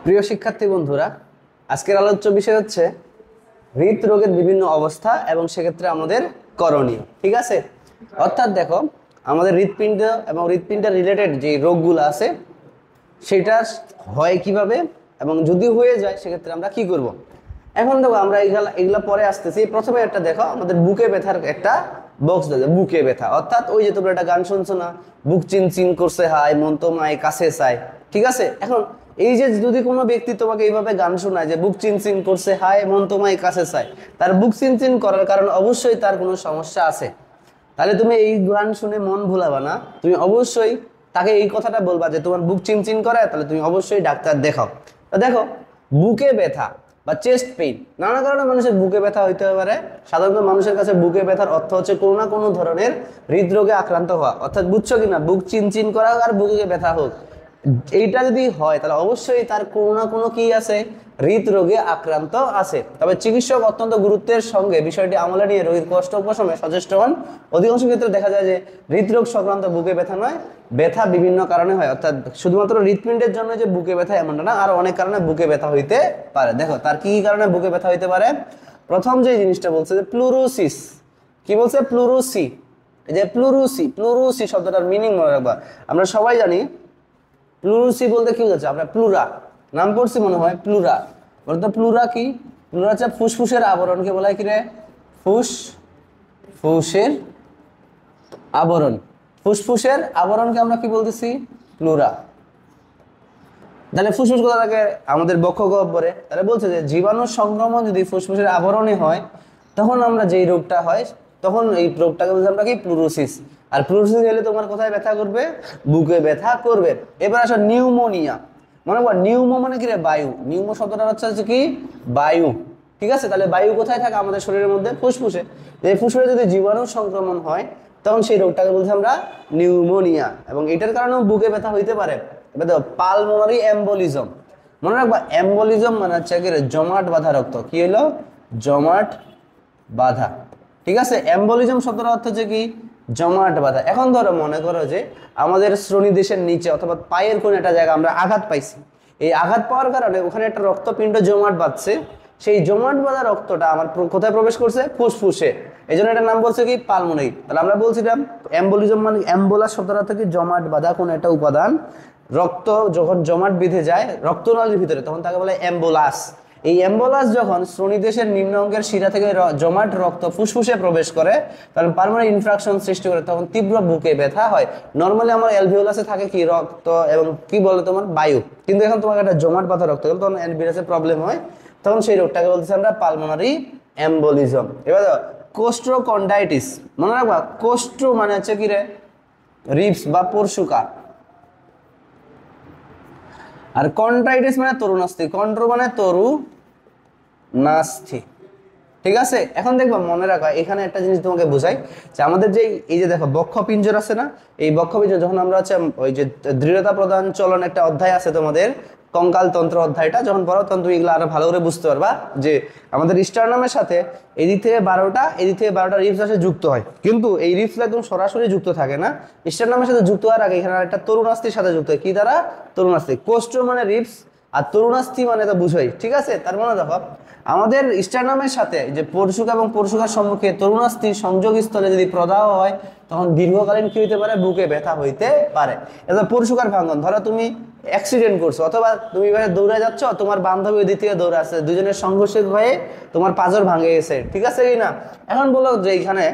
প্রিয় শিক্ষার্থী বন্ধুরা, আজকের আলোচ্য বিষয় হচ্ছে হৃদরোগের বিভিন্ন অবস্থা এবং সেক্ষেত্রে আমাদের করণীয়। ঠিক আছে, অর্থাৎ দেখো আমাদের হৃৎপিণ্ড এবং হৃৎপিণ্ডের রিলেটেড যে রোগগুলো আছে সেটা হয় কিভাবে এবং যদি হয়ে যায় সেক্ষেত্রে আমরা কি করব। এখন দেখো আমরা এগুলা পরে আসতেছি। প্রথমে একটা দেখো আমাদের বুকে ব্যথার একটা বক্স দেবে, বুকে ব্যথা অর্থাৎ ওই যে তোমরা একটা গান শুনছো না, বুক চিন চিন করছে হায় মন তো মায় কাছে চায়। ঠিক আছে, এখন এই যে যদি কোনো ব্যক্তি তোমাকে এইভাবে গান শোনায় যে বুক চিন চিন করছে হায় মন তো মায় কাছে চায়, তার বুক চিন চিন করার কারণ অবশ্যই তার কোনো সমস্যা আছে। তাহলে তুমি এই গান শুনে মন ভুলাবা না, তুমি অবশ্যই তাকে এই কথাটা বলবা যে তোমার বুক চিনচিন করে, তাহলে তুমি অবশ্যই ডাক্তার দেখাও। তো দেখো বুকে ব্যথা বা চেস্ট পেইন, নানা কারণে মানুষের বুকে ব্যথা হইতে পারে। সাধারণত মানুষের কাছে বুকে ব্যথার অর্থ হচ্ছে কোনো না কোনো ধরনের হৃদরোগে আক্রান্ত হওয়া, অর্থাৎ বুঝছো কিনা, বুক চিনচিন করা আর বুকে ব্যথা হোক, এইটা যদি হয় তাহলে অবশ্যই তার কোনো না কোনো কি আছে, হৃদরোগে আক্রান্ত আছে। তবে চিকিৎসক অত্যন্ত গুরুত্বের সঙ্গে বিষয়টি আমলে নিয়ে রোগীর কষ্ট উপশমে সচেষ্ট হন। অধিকাংশ ক্ষেত্রে দেখা যায় যে হৃদরোগ সংক্রান্ত বুকে ব্যথা নয়, ব্যথা বিভিন্ন কারণে হয়, অর্থাৎ শুধুমাত্র হৃৎপিণ্ডের জন্য যে বুকে ব্যথা এমনটা না, আর অনেক কারণে বুকে ব্যথা হইতে পারে। দেখো তার কি কারণে বুকে ব্যথা হইতে পারে। প্রথম যে জিনিসটা বলছে যে প্লুরোসিস। কি বলছে? প্লুরোসি। এই যে প্লুরোসি, প্লুরোসি শব্দটার মিনিং মনে রাখবা। আমরা সবাই জানি প্লুরোসি বলতে কি বোঝাচ্ছে, আমরা প্লুরা নাম পড়ছি মনে হয়, প্লুরা বলতো। প্লুরা কি? প্লুরা হচ্ছে ফুসফুসের আবরণকে বলা হয় কি রে? ফুসফুসের আবরণ। ফুসফুসের আবরণকে আমরা কি বলতেছি? প্লুরা। তাহলে ফুসফুস কোথা থাকে? আমাদের বক্ষ গহ্বরে। তাহলে বলছে যে জীবাণু সংক্রমণ যদি ফুসফুসের আবরণে হয় তখন আমরা যেই রোগটা হয়, তখন এই রোগটাকে বলছি আমরা কি? প্লুরোসিস। আর প্লুরোসিস হলে তোমার কোথায় ব্যথা করবে? বুকে ব্যথা করবে। এবার আসো নিউমোনিয়া। মনে করো নিউমো মানে কি রে? বায়ু। নিউমো শব্দটা হচ্ছে কি? বায়ু। ঠিক আছে, তাহলে বায়ু কোথায় থাকে? আমাদের শরীরের মধ্যে ফুসফুসে। এই ফুসফুসে যদি জীবাণু সংক্রমণ হয় তখন সেই রোগটাকে বলছি আমরা নিউমোনিয়া, এবং এটার কারণেও বুকে ব্যথা হইতে পারে। এবার দেখো পালমোনারি এম্বোলিজম। মনে রাখবা এম্বোলিজম মানে হচ্ছে কি? জমাট বাঁধা রক্ত। কি হলো? জমাট বাঁধা। ঠিক আছে, এম্বোলিজম শব্দটা অর্থ হচ্ছে কি? জমাট বাঁধা। এখন ধরো মনে করো যে আমাদের শ্রোণীদেশের নিচে অথবা পায়ের কোন একটা জায়গা আমরা আঘাত পাইছি, এই আঘাত পাওয়ার কারণে ওখানে একটা রক্তপিণ্ড জমাট বাঁধছে। সেই জমাট বাঁধা রক্তটা আমার কোথায় প্রবেশ করছে? ফুসফুসে। এই জন্য এটার নাম বলছে কি? পালমোনারি। তাহলে আমরা বলছিলাম এম্বোলিজম মানে এম্বোলাস শব্দটা থেকে জমাট বাঁধা কোন একটা উপাদান, রক্ত যখন জমাট বেঁধে যায় রক্তনালীর ভিতরে তখন তাকে বলে এম্বোলাস। এই অ্যাম্বুলাস যখন শ্রোণীদেশের নিম্ন অঙ্গের শিরা থেকে জমাট রক্ত ফুসফুসে প্রবেশ করে তখন পার্মানেন্ট ইনফ্রাকশন সৃষ্টি করে, তখন তীব্র বুকে ব্যথা হয়। নর্মালি আমার অ্যালভিওলাসে থাকে কি? রক্ত এবং কি বলে তোমার? বায়ু। কিন্তু এখন তোমাকে একটা জমাট বাঁধা রক্ত গেল তখন অ্যালভিওলাসে প্রবলেম হয়, তখন সেই রোগটাকে বলতেছি আমরা পালমোনারি এম্বোলিজম। এবার কোস্ট্রোকন্ডাইটিস। মনে রাখবা কোস্ট্রো মানে হচ্ছে কি রে? রিবস বা পরশুকা, আর কন্ট্রাইটিস মানে তরুণাস্থি। কন্ট্রো মানে তরু নাস্থি। ঠিক আছে, এখন দেখবা মনে রাখা এখানে একটা জিনিস তোমাকে বোঝাই যে আমাদের যে এই যে দেখো বক্ষপিঞ্জর আছে না, এই বক্ষপিঞ্জর যখন আমরা হচ্ছে ওই যে দৃঢ়তা প্রদান চলন একটা অধ্যায় আছে তোমাদের কঙ্কাল তন্ত্র অধ্যায়টা যখন পড়ো তখন তুমি এগুলো আরো ভালো করে বুঝতে পারবা যে আমাদের স্টারনামের সাথে এদিক থেকে 12টা এদিক থেকে 12টা রিবস আসে যুক্ত হয়, কিন্তু এই রিবসটা একদম সরাসরি যুক্ত থাকে না। স্টারনামের সাথে যুক্ত হওয়ার আগে এখানে একটা তরুণাস্থির সাথে যুক্ত হয়। কি দ্বারা? তরুণাস্থি। কোস্ট্রো মানে রিবস আর তরুণাস্থি মানে তো বুঝোই। ঠিক আছে, তার মানে দেখো আমাদের স্টারনামের সাথে যে পরশুকা এবং পরশুকার সম্মুখে তরুণাস্থির সংযোগ স্থলে যদি প্রদাহ হয় তখন দীর্ঘকালীন কি হইতে পারে? বুকে ব্যথা হইতে পারে। এবার পরশুকার ভাঙ্গন, ধরো তুমি অ্যাক্সিডেন্ট করছো অথবা তুমি এবারে দৌড়ে যাচ্ছ, তোমার বান্ধবী ওই দিক থেকে দৌড়ে আসছে, দুজনের সংঘর্ষের হয়ে তোমার পাঁজর ভাঙে গেছে। ঠিক আছে কি না? এখন বলো যে এইখানে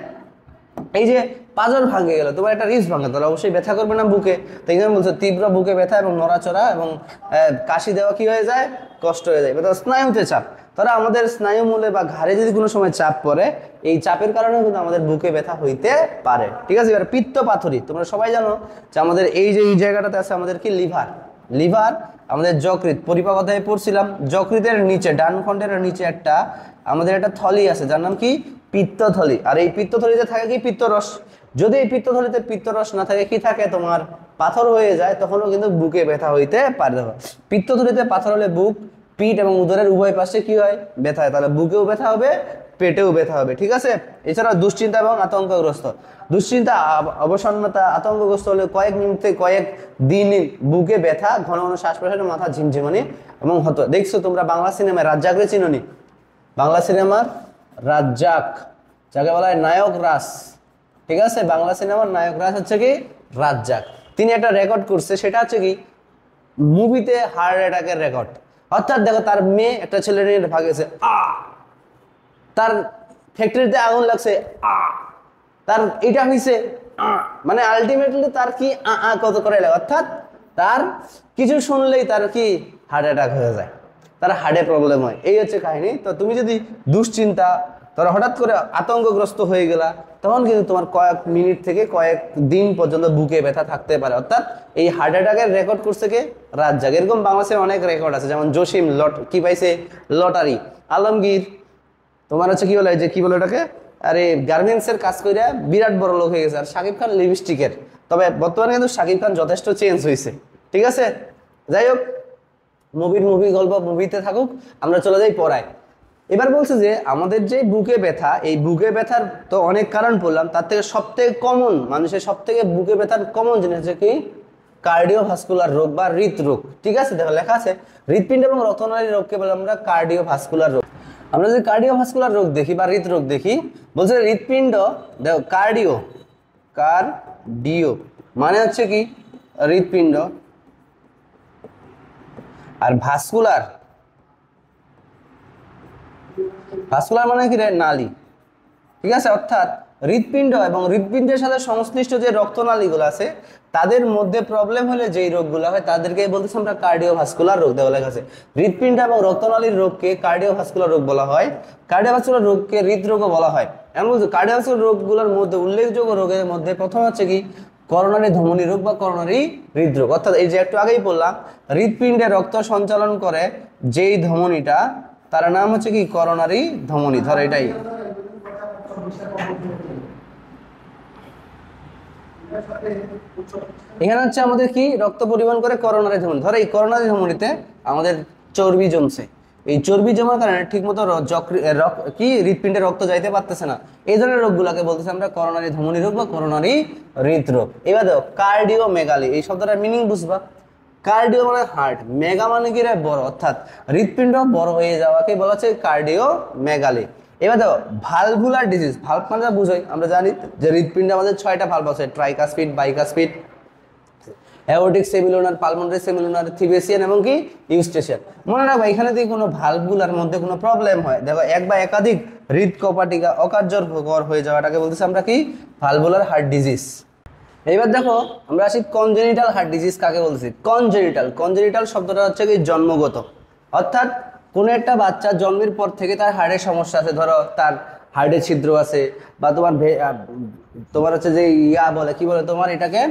এই যে পাঁজর ভাঙে গেল, তোমার একটা রিবস ভাঙে, তাহলে অবশ্যই ব্যথা করবে না বুকে। তো এখানে বলছো তীব্র বুকে ব্যথা এবং নড়াচড়া এবং কাশি দেওয়া কি হয়ে যায়? কষ্ট হয়ে যায়। স্নায়ুতে চাপ, তারা আমাদের স্নায়ু মূলে বা ঘাড়ে যদি কোনো সময় চাপ পড়ে এই চাপের কারণে কিন্তু আমাদের বুকে ব্যথা হইতে পারে। ঠিক আছে, এবার পিত্ত পাথরি। তোমরা সবাই জানো যে আমাদের এই যে এই জায়গাটাতে আছে আমাদের কি? লিভার। লিভার আমাদের যকৃৎ, পরিপাক অধ্যায়ে পড়ছিলাম যকৃতের নিচে ডান খণ্ডের নিচে একটা আমাদের একটা থলি আছে যার নাম কি? পিত্তথলি। আর এই পিত্তথলিতে থাকে কি? পিত্তরস। যদি এই পিত্তথলিতে পিত্তরস না থাকে কি থাকে? তোমার পাথর হয়ে যায়, তখনও কিন্তু বুকে ব্যথা হইতে পারে। দেখো পিত্তথলিতে পাথর হলে বুক, পিঠ এবং উদরের উভয় পাশে কি হয়? ব্যথা হয়। তাহলে বুকেও ব্যথা হবে, পেটেও ব্যথা হবে, ঠিক আছে। এছাড়া দুশ্চিন্তা এবং আতঙ্কগ্রস্ত, দুশ্চিন্তা অবসন্নতা আতঙ্কগ্রস্ত হলে কয়েক মিনিট থেকে কয়েক দিন বুকে ব্যথা, ঘন ঘন শ্বাস প্রশ্বাসে মাথা ঝিমঝিমানি এবং হতো। দেখছো তোমরা বাংলা সিনেমায় রাজ্জাকরে চিনোনি? বাংলা সিনেমার রাজ্জাক যাকে বলা হয় নায়ক রাজ, ঠিক আছে, বাংলা সিনেমার নায়ক রাজ হচ্ছে কি রাজ্জাক। তিনি একটা রেকর্ড করছে, সেটা হচ্ছে কি মুভিতে হার্ট অ্যাটাকের রেকর্ড। অর্থাৎ দেখো তার মেয়ে একটা ছেলে নিয়ে ভাগেছে, তার ফ্যাক্টরিতে আগুন লাগছে, তার এটা হয়েছে, মানে আলটিমেটলি তার কি কত করে লাগে, অর্থাৎ তার কিছু শুনলেই তার কি হার্ট অ্যাটাক হয়ে যায়, তার হার্টে প্রবলেম হয়। এই হচ্ছে কাহিনী। তো তুমি যদি দুশ্চিন্তা, তোরা হঠাৎ করে আতঙ্কগ্রস্ত হয়ে গেলা, তখন কিন্তু তোমার কয়েক মিনিট থেকে কয়েক দিন পর্যন্ত বুকে ব্যথা থাকতে পারে। অর্থাৎ এই হার্ট অ্যাটাকের রেকর্ড করছে কে? রাজ্জাক। এরকম বাংলাদেশে অনেক রেকর্ড আছে, যেমন জসিম কি পাইছে লটারি, আলমগীর তোমার হচ্ছে কি বলে যে কি বলে ওটাকে, আরে গার্মেন্টসের কাজ করে বিরাট বড় লোক হয়ে গেছে। আর শাকিব খান লিপস্টিকের, তবে বর্তমানে কিন্তু শাকিব খান যথেষ্ট চেঞ্জ হয়েছে, ঠিক আছে। যাই হোক, মুভি গল্প মুভিতে থাকুক, আমরা চলে যাই পড়ায়। এবার বলছে যে আমাদের যে বুকে ব্যথা, এই বুকে ব্যথার তো অনেক কারণ বললাম, তার থেকে সবথেকে কমন, মানুষের সবথেকে বুকে ব্যথার কমন জিনিস হচ্ছে কি কার্ডিওভাস্কুলার রোগ বা হৃদরোগ, ঠিক আছে। দেখো লেখা আছে হৃৎপিণ্ড এবং রক্তনালী রোগকে বলে আমরা কার্ডিওভাস্কুলার রোগ। আমরা যদি কার্ডিওভাস্কুলার রোগ দেখি বা হৃদরোগ দেখি, বলছে হৃৎপিণ্ড, দেখো কার্ডিও মানে হচ্ছে কি হৃৎপিণ্ড, আর ভাস্কুলার মানে কি রে নালী, ঠিক আছে। অর্থাৎ হৃৎপিণ্ড এবং হৃৎপিণ্ডের সাথে সংশ্লিষ্ট যে রক্তনালীগুলো আছে তাদের মধ্যে প্রবলেম হলে যেই রোগগুলো হয় তাদেরকে বলতেছি আমরা কার্ডিওভাস্কুলার রোগ। দেওয়া লেখা আছে হৃৎপিণ্ড এবং রক্তনালীর রোগকে কার্ডিওভাস্কুলার রোগ বলা হয়, কার্ডিওভাস্কুলার রোগকে হৃদরোগও বলা হয়। এমন কার্ডিওভাস্কুলার রোগগুলোর মধ্যে উল্লেখযোগ্য রোগের মধ্যে প্রথম হচ্ছে কি করোনারি ধমনী রোগ বা করোনারি হৃদরোগ। অর্থাৎ এই যে একটু আগেই বললাম হৃৎপিণ্ডে রক্ত সঞ্চালন করে যেই ধমনীটা, তার নাম হচ্ছে কি করোনারি ধমনী। ধর এটাই এখানে হচ্ছে আমাদের কি রক্ত পরিবহন করে করোনারি ধমনী। ধর এই করোনারি ধমনীতে আমাদের চর্বি জমছে, এই চর্বি জমার কারণে ঠিক মতো কি হৃৎপিণ্ডে রক্ত যাইতে পারতেছে না, এই ধরনের রোগগুলোকে বলতেছে আমরা করোনারি ধমনী রোগ বা করোনারি হৃদরোগ। এবার দেখো কার্ডিওমেগালি, এই শব্দটার মিনিং বুঝবা। কার্ডিও মানে হার্ট, মেগা মানে কি রে বড়, অর্থাৎ হৃৎপিণ্ড বড় হয়ে যাওয়াকে বলা হচ্ছে কার্ডিওমেগালি। এবার দেখো ভালভুলার ডিজিজ, ভালভ মানে বুঝোই, আমরা জানি যে হৃৎপিণ্ডে আমাদের 6টা ভালভ আছে, tricuspid, bicuspid, aortic semilunar, pulmonary semilunar, Thebesian এবং কি ইউস্টেশিয়ান। মনে রাখবা এখানে যদি কোনো ভালভগুলার মধ্যে কোনো প্রবলেম হয়, দেখো এক বা একাধিক হৃদকপাটিকা অকার্যকর হয়ে যাওয়াটাকে বলতেছি আমরা কি ভালভুলার হার্ট ডিজিজ। এইবার দেখো আমরা আসি কনজেনিটাল হার্ট ডিজিজ কাকে বলছি। কনজেনিটাল শব্দটা হচ্ছে কি জন্মগত, অর্থাৎ কোনো একটা বাচ্চা জন্মের পর থেকে তার হার্টের সমস্যা আছে, ধরো তার হার্টের ছিদ্র আছে, বা তোমার হচ্ছে যে বলে কি বলে তোমার এটাকে,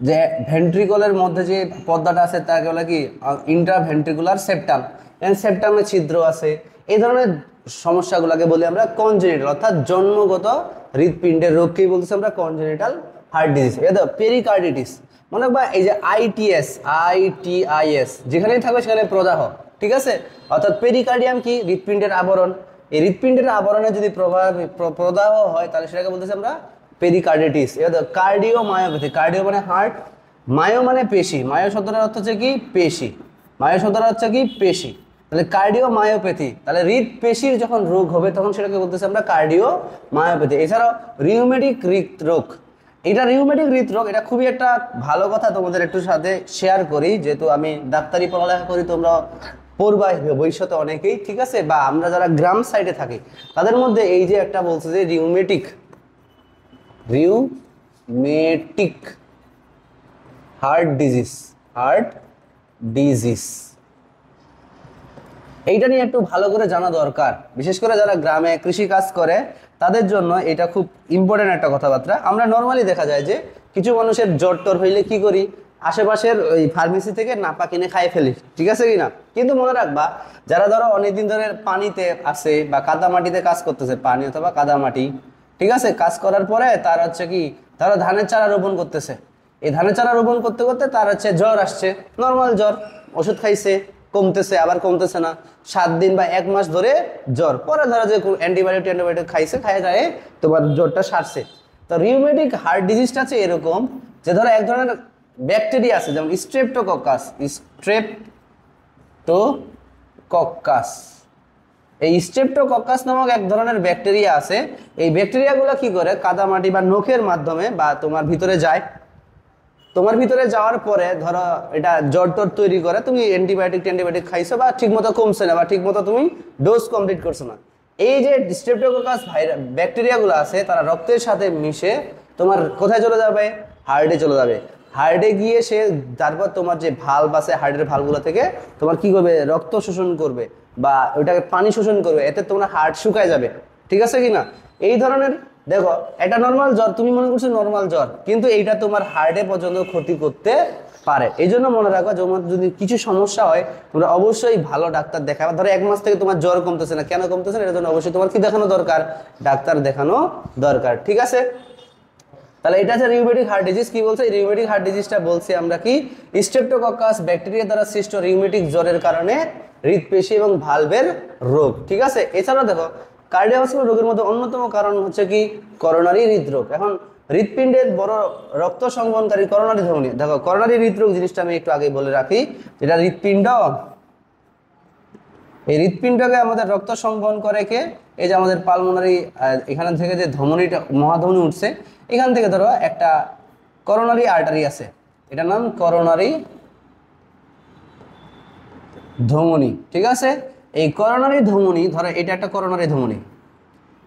যে ভেন্ট্রিকলের মধ্যে যে পর্দাটা আছে তাকে বলে কি ইন্ট্রাভেন্ট্রিকুলার সেপ্টাম, সেপ্টামে ছিদ্র আছে। এই ধরনের সমস্যাগুলোকে বলি আমরা কনজেনিটাল, অর্থাৎ জন্মগত হৃৎপিণ্ডের রোগকেই বলতেছি আমরা কনজেনিটাল হার্ট ডিজিজ। এ দেখো পেরিকার্ডিটিস, মনে রাখবা এই যে আইটিআইএস যেখানেই থাকবে সেখানে প্রদাহ, ঠিক আছে। অর্থাৎ পেরিকার্ডিয়াম কি হৃৎপিণ্ডের আবরণ, এই হৃৎপিণ্ডের আবরণে যদি প্রদাহ হয় তাহলে সেটাকে বলতেছি আমরা পেরিকার্ডিটিস। এবার দেখো কার্ডিওমায়োপ্যাথি, কার্ডিও মানে হার্ট, মায়ো মানে পেশি, মায়ো শব্দটার অর্থ হচ্ছে কি পেশি, মায়ো শব্দটা হচ্ছে কি পেশি, তাহলে কার্ডিওমায়োপ্যাথি, তাহলে হৃদ পেশির যখন রোগ হবে তখন সেটাকে বলতেছি আমরা কার্ডিওমায়োপ্যাথি। এছাড়াও রিউমেটিক হৃদরোগ, এটা রিউমেটিক হৃদরোগ, এটা খুবই একটা ভালো কথা তোমাদের একটু সাথে শেয়ার করি, যেহেতু আমি ডাক্তারি পড়ালেখা করি, তোমরা পড়বা ভবিষ্যতে অনেকেই, ঠিক আছে, বা আমরা যারা গ্রাম সাইডে থাকি তাদের মধ্যে এই যে একটা বলছে যে রিউমেটিক হার্ট ডিজিজ, এইটা নিয়ে একটু ভালো করে জানা দরকার, বিশেষ করে যারা গ্রামে কৃষি কাজ করে তাদের জন্য এটা খুব ইম্পর্টেন্ট একটা কথাবার্তা। আমরা নর্মালি দেখা যায় যে কিছু মানুষের জ্বর টর হইলে কি করি, আশেপাশের ওই ফার্মেসি থেকে নাপা কিনে খাই ফেলি, ঠিক আছে কিনা। কিন্তু মনে রাখবা যারা ধরো অনেকদিন ধরে পানিতে আছে বা কাদা মাটিতে কাজ করতেছে, পানি অথবা কাদা মাটি, ঠিক আছে, কাজ করার পরে তার হচ্ছে কি তারা ধানের চারা রোপণ করতেছে, এই ধানের চারা রোপণ করতে করতে তার হচ্ছে জ্বর আসছে, নর্মাল জ্বর, ওষুধ খাইছে, কমতেছে আবার কমতেছে না, 7 দিন বা 1 মাস ধরে জ্বর, পরে ধরো যে অ্যান্টিবায়োটিক খাইছে, খাইয়ে যায় তোমার জ্বরটা সারছে। তো রিউমেটিক হার্ট ডিজিজটা আছে এরকম যে ধরো এক ধরনের ব্যাকটেরিয়া আছে, যেমন স্ট্রেপ্টোকক্কাস। এই স্ট্রেপ্টোকক্কাস নামক এক ধরনের ব্যাকটেরিয়া আছে। এই ব্যাকটেরিয়াগুলো কি করে, কাদামাটি বা নখের মাধ্যমে বা তোমার ভিতরে যায়, তোমার ভিতরে যাওয়ার পরে ধরো এটা জ্বর টর তৈরি করে, তুমি অ্যান্টিবায়োটিক খাইছো বা ঠিকমতো কমছে না বা ঠিকমতো তুমি ডোজ কমপ্লিট করছো না। এই যে স্ট্রেপ্টোকক্কাস ব্যাকটেরিয়াগুলো আছে তারা রক্তের সাথে মিশে তোমার কোথায় চলে যাবে, হার্টে চলে যাবে। হার্টে গিয়ে সে তারপর তোমার যে ভালভ আছে হার্টের ভালভগুলো থেকে তোমার কি করবে, রক্ত শোষণ করবে বা ওইটাকে পানি শোষণ করবে, এতে তোমার হার্ট শুকায় যাবে। ঠিক আছে কি না? এই ধরনের দেখো এটা নর্মাল জ্বর, তুমি মনে করছো নর্মাল জ্বর, কিন্তু এইটা তোমার হার্টে পর্যন্ত ক্ষতি করতে পারে। এই জন্য মনে রাখো তোমার যদি কিছু সমস্যা হয় তোমরা অবশ্যই ভালো ডাক্তার দেখাবে। ধরো 1 মাস থেকে তোমার জ্বর কমতেছে না, কেন কমতেছে না, এর জন্য অবশ্যই তোমার কি দেখানো দরকার, ডাক্তার দেখানো দরকার। ঠিক আছে, তাহলে এটা হচ্ছে রিউমেটিক হার্ট ডিজিজ। কি বলছে রিউমেটিক হার্ট ডিজিজটা, বলছি আমরা কি স্ট্রেপ্টোকক্কাস ব্যাকটেরিয়া দ্বারা সৃষ্ট রিউমেটিক জ্বরের কারণে হৃদপেশি এবং ভালভের রোগ। ঠিক আছে, এছাড়াও দেখো কার্ডিওভাস্কুলার রোগের মধ্যে অন্যতম কারণ হচ্ছে কি করোনারি হৃদরোগ। এখন হৃদপিণ্ডের বড় রক্ত সংবহনকারী করোনারি ধমনী, দেখো করোনারি হৃদরোগ জিনিসটা আমি একটু আগে বলে রাখি, যেটা হৃদপিণ্ড, এই হৃদপিণ্ডকে আমাদের রক্ত সংবহন করে কে, এই যে আমাদের পালমোনারি, এখান থেকে যে ধমনীটা মহাধমনী উঠছে, এখান থেকে ধরো একটা করোনারি আর্টারি আছে, এটার নাম করোনারি ধমনী। ঠিক আছে, এই করোনারি ধমনী, ধরো এটা একটা করোনারি ধমনী,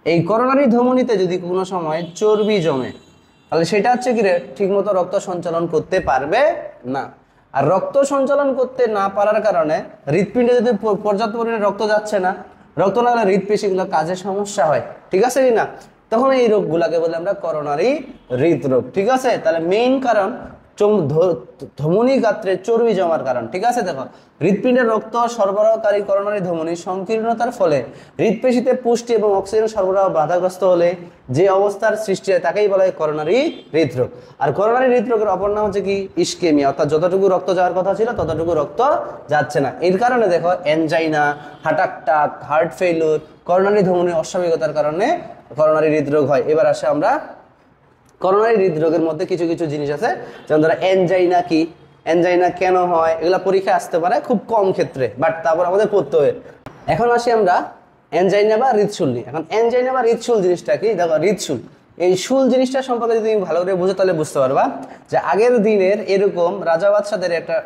এই করোনারি ধমনীতে যদি কোনো সময় চর্বি জমে তাহলে সেটা হচ্ছে কি রে, ঠিকমতো রক্ত সঞ্চালন করতে পারবে না। আর রক্ত সঞ্চালন করতে না পারার কারণে হৃদপিণ্ডে যদি পর্যাপ্ত পরিমাণে রক্ত যাচ্ছে না, রক্ত না গেলে হৃদপেশিগুলো কাজে সমস্যা হয়। ঠিক আছে কি না? তখন এই রোগগুলাকে বলে আমরা করোনারি হৃদরোগ। ঠিক আছে, তাহলে মেইন কারণ ধমনী গাত্রে চর্বি জমার কারণ। ঠিক আছে, দেখো হৃদপিণ্ডের রক্ত সরবরাহকারী করোনারি ধমনী সংকীর্ণতার ফলে হৃদপেশিতে পুষ্টি এবং অক্সিজেন সরবরাহ বাধাগ্রস্ত হলে যে অবস্থার সৃষ্টি হয় তাকেই বলা হয় করোনারি হৃদরোগ। আর করোনারি হৃদরোগের অপর নাম হচ্ছে কি ইস্কেমিয়া, অর্থাৎ যতটুকু রক্ত যাওয়ার কথা ছিল ততটুকু রক্ত যাচ্ছে না। এর কারণে দেখো angina, heart attack, heart failure, coronary ধমনীর অস্বাভাবিকতার কারণে করোনারি হৃদরোগ হয়। এবার আসে আমরা করোনারি হৃদরোগের মধ্যে কিছু কিছু জিনিস আছে, যেমন ধরো অ্যানজাইনা কি, অ্যানজাইনা কেন হয়, এগুলা পরীক্ষা আসতে পারে খুব কম ক্ষেত্রে, বাট তারপর আমাদের পড়তে হবে। এখন আসি আমরা অ্যানজাইনা বা হৃদশুল নিয়ে। এখন অ্যানজাইনা বা হৃদশুল জিনিসটা কি, দেখো হৃদশুল, এই শুল জিনিসটা সম্পর্কে যদি তুমি ভালো করে বুঝো তাহলে বুঝতে পারবা যে আগের দিনের এরকম রাজা বাদশাদের একটা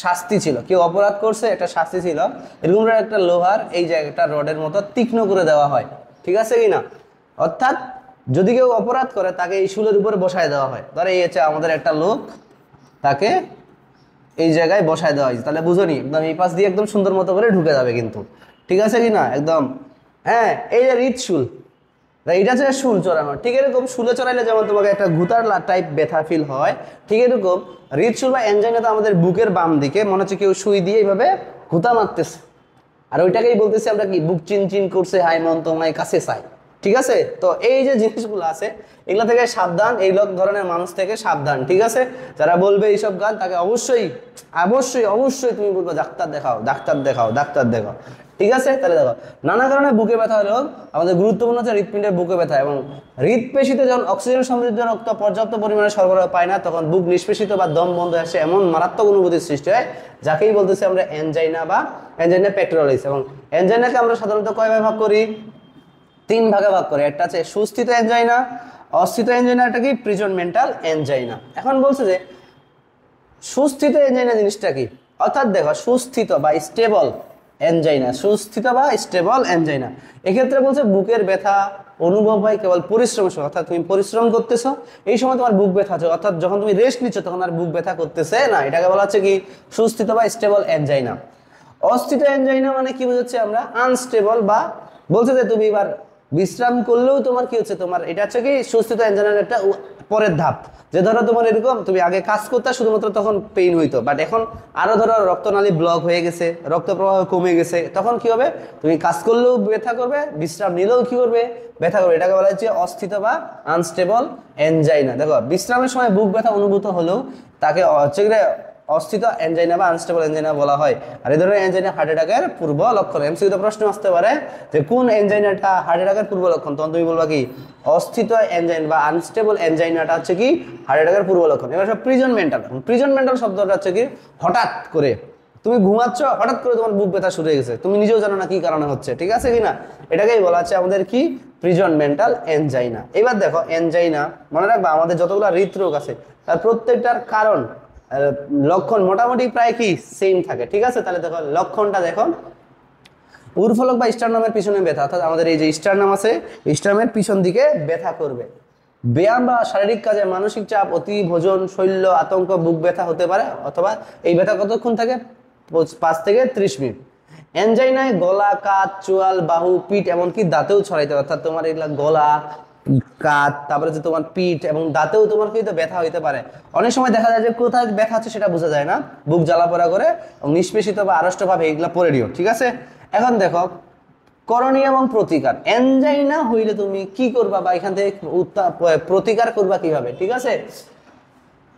শাস্তি ছিল, কেউ অপরাধ করছে একটা শাস্তি ছিল, এরকম একটা লোহার এই জায়গাটা রডের মতো তীক্ষ্ণ করে দেওয়া হয়। ঠিক আছে কি না? অর্থাৎ যদি কেউ অপরাধ করে তাকে এই শুলের উপরে বসায় দেওয়া হয়। ধরো এই হচ্ছে আমাদের একটা লোক, তাকে এই জায়গায় বসায় দেওয়া হয়েছে, তাহলে বুঝো নি একদম এই পাশ দিয়ে একদম সুন্দর মতো করে ঢুকে যাবে কিন্তু। ঠিক আছে কি না? একদম হ্যাঁ, এই যে হৃদশুল, এটা হচ্ছে শুল চড়ানো। ঠিক এরকম শুলে চড়াইলে যেমন তোমাকে একটা ঘুতার টাইপ ব্যথা ফিল হয়, ঠিক এরকম হৃদশুল বা অ্যানজাইনা তো আমাদের বুকের বাম দিকে মনে হচ্ছে কেউ সুই দিয়ে এইভাবে ঘুতা মারতেছে, আর ওইটাকেই বলতেছি আমরা কি বুক চিন চিন করছে, হাই মন তোমায় কাছে চাই। ঠিক আছে, তো এই যে জিনিসগুলো আছে এগুলো থেকে সাবধান, এই ধরনের মানুষ থেকে সাবধান। ঠিক আছে, যারা বলবে এইসব গান তাকে অবশ্যই অবশ্যই অবশ্যই তুমি বলবো ডাক্তার দেখাও, ডাক্তার দেখাও, ডাক্তার দেখাও। ঠিক আছে, তাহলে দেখো নানা কারণে বুকে ব্যথা হলেও আমাদের গুরুত্বপূর্ণ হচ্ছে হৃদপিণ্ডের বুকে ব্যথা, এবং হৃদপেশিতে যখন অক্সিজেন সমৃদ্ধ রক্ত পর্যাপ্ত পরিমাণে সরবরাহ পায় না তখন বুক নিষ্পেষিত বা দম বন্ধ হয়ে আসে, এমন মারাত্মক অনুভূতির সৃষ্টি হয় যাকেই বলতেছি আমরা অ্যানজাইনা বা অ্যানজাইনা পেক্টোরালিস। এবং অ্যানজাইনাকে আমরা সাধারণত কয় ভাগ করি, 3 ভাগে ভাগ করি। একটা হচ্ছে সুস্থিত অ্যানজাইনা, অস্থিত অ্যানজাইনা, একটা কি প্রিজনমেন্টাল অ্যানজাইনা। এখন বলছে যে সুস্থিত অ্যানজাইনা জিনিসটা কি, অর্থাৎ দেখো সুস্থিত বা স্টেবল অ্যানজাইনা, সুস্থিত বা স্টেবল অ্যানজাইনা, এক্ষেত্রে বলছে বুকের ব্যথা অনুভব হয় কেবল পরিশ্রমের সময়, অর্থাৎ তুমি পরিশ্রম করতেছো এই সময় তোমার বুক ব্যথা হচ্ছে, অর্থাৎ যখন তুমি রেস্ট নিচ্ছ তখন আর বুক ব্যথা করতেছে না, এটাকে বলা হচ্ছে কি সুস্থিত বা স্টেবল অ্যানজাইনা। অস্থিত অ্যানজাইনা মানে কি বুঝাচ্ছে আমরা, আনস্টেবল, বা বলছে যে তুমি এবার বিশ্রাম করলেও তোমার কি হচ্ছে, তোমার এটা হচ্ছে কি সুস্থিত অ্যানজাইনার একটা পরের ধাপ। যে ধরো তোমার এরকম তুমি আগে কাজ করতে শুধুমাত্র তখন পেইন হইতো, বাট এখন আরো ধরো রক্তনালী ব্লক হয়ে গেছে, রক্ত প্রবাহ কমে গেছে, তখন কি হবে, তুমি কাজ করলেও ব্যথা করবে, বিশ্রাম নিলেও কি করবে, ব্যথা করবে। এটাকে বলা হচ্ছে অস্থিত বা আনস্টেবল অ্যানজাইনা। দেখো বিশ্রামের সময় বুক ব্যথা অনুভূত হলেও তাকে হচ্ছে অস্থিত অ্যাঞ্জাইনা বা আনস্টেবল অ্যাঞ্জাইনা বলা হয়। আর এই ধরনের অ্যাঞ্জাইনা হার্ট অ্যাটাকের পূর্ব লক্ষণ। এমসিকিউতে প্রশ্ন আসতে পারে যে কোন অ্যাঞ্জাইনাটা হার্ট অ্যাটাকের পূর্ব লক্ষণ, তখন তুমি বলবা কি অস্থিত অ্যাঞ্জাইনা বা আনস্টেবল অ্যাঞ্জাইনাটা হচ্ছে কি হার্ট অ্যাটাকের পূর্ব লক্ষণ। এবার সব প্রিজন মেন্টাল। প্রিজন মেন্টাল শব্দটা হচ্ছে কি হঠাৎ করে তুমি ঘুমাচ্ছ, হঠাৎ করে তোমার বুক ব্যথা শুরু হয়ে গেছে, তুমি নিজেও জানো না কি কারণে হচ্ছে, ঠিক আছে কিনা, এটাকেই বলা হচ্ছে আমাদের কি প্রিজন মেন্টাল অ্যাঞ্জাইনা। এবার দেখো অ্যাঞ্জাইনা মনে রাখবা আমাদের যতগুলো হৃদরোগ আছে তার প্রত্যেকটার কারণ লক্ষণ মোটামুটি প্রায় কি সেম থাকে, ঠিক আছে। তাহলে দেখো লক্ষণটা দেখো, উরফলক বা স্টারনামের পিছনে ব্যথা, অর্থাৎ আমাদের এই যে স্টারনাম আছে স্টারনামের পিছন দিকে ব্যথা করবে। ব্যায়াম বা শারীরিক কাজে মানসিক চাপ, অতি ভোজন, শৈল্য, আতঙ্ক, বুক ব্যথা হতে পারে, অথবা এই ব্যথা কতক্ষণ থাকে 5 থেকে 30 মিনিট। অ্যাঞ্জাইনায় গলা, কাঁধ, চোয়াল, বাহু, পিঠ এমনকি দাঁতেও ছড়াইতে পারে, অর্থাৎ তোমার এগুলা গলা, কাঁধ, তারপরে যে তোমার পিঠ এবং দাঁতেও তোমার কিন্তু ব্যথা হইতে পারে। অনেক সময় দেখা যায় যে কোথায় ব্যথা হচ্ছে সেটা বোঝা যায় না, বুক জ্বালাপোড়া করে এবং নিষ্পেষিত বা আড়ষ্ট ভাবে এগুলা পড়ে দিও, ঠিক আছে। এখন দেখো করণীয় এবং প্রতিকার। অ্যাঞ্জাইনা হইলে তুমি কি করবা বা এখান থেকে প্রতিকার করবা কিভাবে, ঠিক আছে।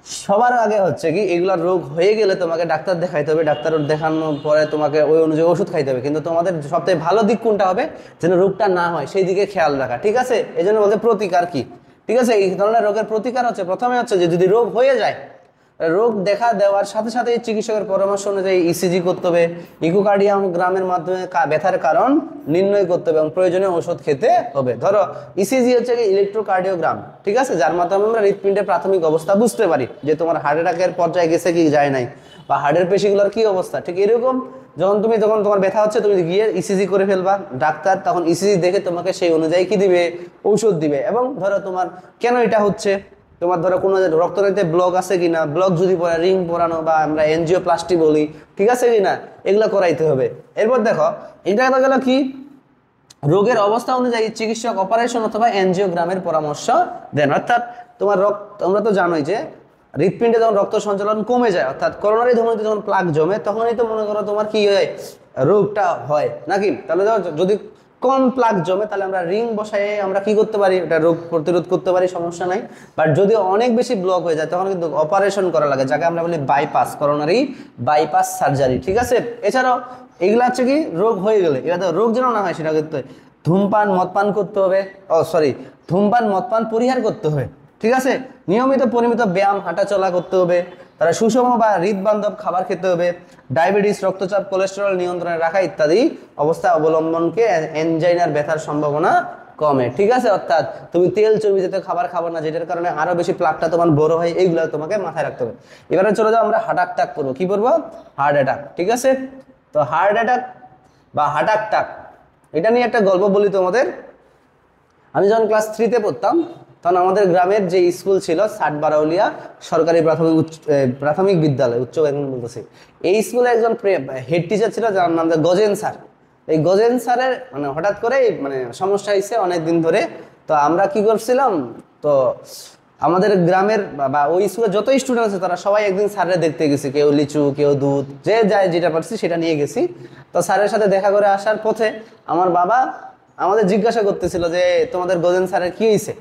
সবার আগে হচ্ছে কি এগুলা রোগ হয়ে গেলে তোমাকে ডাক্তার দেখাইতে হবে, ডাক্তার দেখানোর পরে তোমাকে ওই অনুযায়ী ওষুধ খাইতে হবে, কিন্তু তোমাদের সবথেকে ভালো দিক কোনটা হবে, যেন রোগটা না হয় সেই দিকে খেয়াল রাখা, ঠিক আছে। এই জন্য বলতে প্রতিকার কি, ঠিক আছে। এই ধরনের রোগের প্রতিকার হচ্ছে প্রথমে হচ্ছে যে যদি রোগ হয়ে যায়, রোগ দেখা দেওয়ার সাথে সাথে চিকিৎসকের পরামর্শ অনুযায়ী ইসিজি করতে হবে, ইকোকার্ডিওগ্রামের মাধ্যমে ব্যথার কারণ নির্ণয় করতে হবে এবং প্রয়োজনীয় ওষুধ খেতে হবে। ধরো ইসিজি হচ্ছে কি ইলেকট্রোকার্ডিওগ্রাম, ঠিক আছে, যার মাধ্যমে আমরা হৃৎপিণ্ডের প্রাথমিক অবস্থা বুঝতে পারি যে তোমার হার্ট অ্যাটাকের পর্যায়ে গেছে কি যায় নাই, বা হার্টের পেশিগুলোর কি অবস্থা। ঠিক এরকম যখন তোমার ব্যথা হচ্ছে তুমি গিয়ে ইসিজি করে ফেলবা, ডাক্তার তখন ইসিজি দেখে তোমাকে সেই অনুযায়ী কি দিবে, ঔষধ দিবে। এবং ধরো তোমার কেন এটা হচ্ছে, তোমার ধরো কোনো রক্তনালীতে ব্লক আছে কিনা, ব্লক যদি পড়ে রিং পরানো বা আমরা এনজিওপ্লাস্টি বলি, ঠিক আছে কিনা, এগুলো করাইতে হবে। এরপর দেখো এটা গেল কি রোগের অবস্থা অনুযায়ী চিকিৎসক অপারেশন অথবা এনজিওগ্রামের পরামর্শ দেন। অর্থাৎ তোমার তোমরা তো জানোই যে হৃৎপিণ্ডে যখন রক্ত সঞ্চালন কমে যায়, অর্থাৎ করোনারি ধমনীতে যখন প্লাক জমে, তখনই তো মনে করো তোমার কি হয়, রোগটা হয় নাকি। তাহলে যদি কম প্লাক জমে তাহলে আমরা রিং বসায় আমরা কি করতে পারি, এটা রোগ প্রতিরোধ করতে পারি, সমস্যা নাই। বাট যদি অনেক বেশি ব্লক হয়ে যায় তখন কিন্তু অপারেশন করা লাগে, যাকে আমরা বলি বাইপাস, করোনারি বাইপাস সার্জারি, ঠিক আছে। এছাড়াও এগুলো হচ্ছে কি রোগ হয়ে গেলে, এবার রোগ যেন না হয় সেটা করতে ধূমপান মদপান করতে হবে, ধূমপান মদপান পরিহার করতে হবে, ঠিক আছে। নিয়মিত পরিমিত ব্যায়াম হাঁটাচলা করতে হবে, তারা সুষম বা হৃদবান্ধব খাবার খেতে হবে, ডায়াবেটিস, রক্তচাপ, কোলেস্টেরল নিয়ন্ত্রণে রাখা ইত্যাদি অবস্থা অবলম্বনকে অ্যাঞ্জাইনার ব্যথার সম্ভাবনা কমে, ঠিক আছে। অর্থাৎ তুমি তেল চর্বি জাতীয় খাবার খাবে না, যেটার কারণে আরো বেশি প্লাকটা তোমার বড় হয়, এইগুলো তোমাকে মাথায় রাখতে হবে। এবারে চলে যাও আমরা হার্ট অ্যাটাক করবো, কি করবো, হার্ট অ্যাটাক, ঠিক আছে। তো হার্ট অ্যাটাক বা হার্ট অ্যাটাক এটা নিয়ে একটা গল্প বলি তোমাদের। আমি যখন ক্লাস 3-তে পড়তাম তখন আমাদের গ্রামের যে স্কুল ছিল সাটবারাউলিয়া সরকারি প্রাথমিক বিদ্যালয়, উচ্চ এখন বলতেছি, এই স্কুলে একজন হেড টিচার ছিল যার নাম গজেন স্যার। এই গজেন স্যারের মানে হঠাৎ করে মানে সমস্যা হয়েছে অনেকদিন ধরে। তো আমরা কি করছিলাম, তো আমাদের গ্রামের বা ওই স্কুলে যত স্টুডেন্ট আছে তারা সবাই একদিন স্যারের দেখতে গেছি, কেউ লিচু, কেউ দুধ, যে যায় যেটা পারছি সেটা নিয়ে গেছি। তো স্যারের সাথে দেখা করে আসার পথে আমার বাবা আমাদের জিজ্ঞাসা করতেছিল যে তোমাদের গজেন স্যারের কি হয়েছে।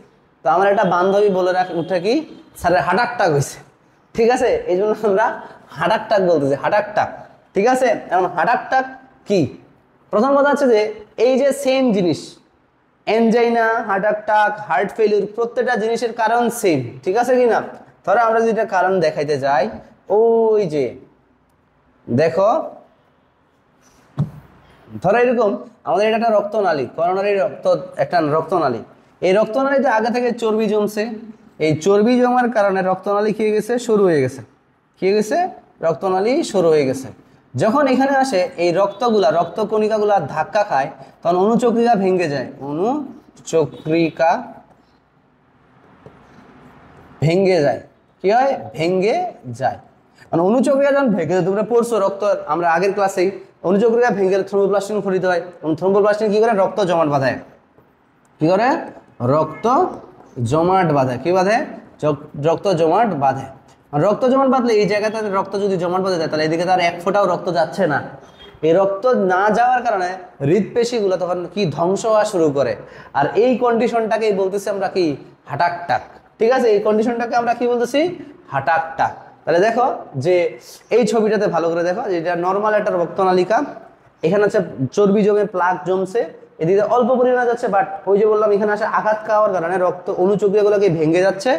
তো আমার একটা বান্ধবী বলে উঠে কি স্যারের হার্ট অ্যাটাক হয়েছে, ঠিক আছে। এই জন্য আমরা হার্ট অ্যাটাক বলতেছি, হার্ট অ্যাটাক, ঠিক আছে। এখন হার্ট অ্যাটাক কি, প্রথম কথা হচ্ছে যে এই যে সেম জিনিস angina, heart attack, heart failure প্রত্যেকটা জিনিসের কারণ সেম, ঠিক আছে কিনা। ধরো আমরা যেটা কারণ দেখাইতে যাই, ওই যে দেখো ধরো এরকম আমাদের এটা একটা রক্তনালী, করোনারি একটা রক্তনালী। এই রক্তনালীতে আগে থেকে চর্বি জমছে, এই চর্বি জমার কারণে রক্তনালী কি হয়ে গেছে, সরু হয়ে গেছে, কি হয়ে গেছে, রক্তনালী সরু হয়ে গেছে। যখন এখানে আসে এই রক্তকণিকাগুলা ধাক্কা খায় তখন অনুচক্রিকা ভেঙে যায়, অনুচক্রিকা ভেঙে যায়, কি হয়, ভেঙে যায়। মানে অনুচক্রিকা যখন ভেঙে যায়, তোমরা পড়ছো রক্ত আমরা আগের ক্লাসেই, অনুচক্রিকা ভেঙে গেলে থ্রোম্বোপ্লাস্টিন খরিত হয়, থ্রোম্বোপ্লাস্টিন কি করে, রক্ত জমাট বাঁধায়, কি করে, রক্ত জমাট বাঁধে, কি বাঁধে, রক্ত জমাট বাঁধে। রক্ত জমাট বাঁধলে এই জায়গাতে রক্ত যদি জমাট বাঁধে যায় তাহলে এদিকে তার এক ফোঁটাও রক্ত যাচ্ছে না। এই রক্ত না যাওয়ার কারণে হৃদপেশিগুলো তখন কি ধ্বংস হওয়া শুরু করে। আর এই কন্ডিশনটাকেই বলতেছি আমরা কি, হার্ট অ্যাটাক, ঠিক আছে। এই কন্ডিশনটাকে আমরা কি বলতেছি, হার্ট অ্যাটাক। তাহলে দেখো যে এই ছবিটাতে ভালো করে দেখো, যেটা নর্মাল একটা রক্তনালিকা, এখানে হচ্ছে চর্বি জমে প্লাক জমছে, এদিকে অল্প পরিমাণে যাচ্ছে, বাট ওই যে বললাম এখানে আসে আঘাত খাওয়ার কারণে রক্ত অনুচক্রিয়াগুলোকে ভেঙে যাচ্ছে,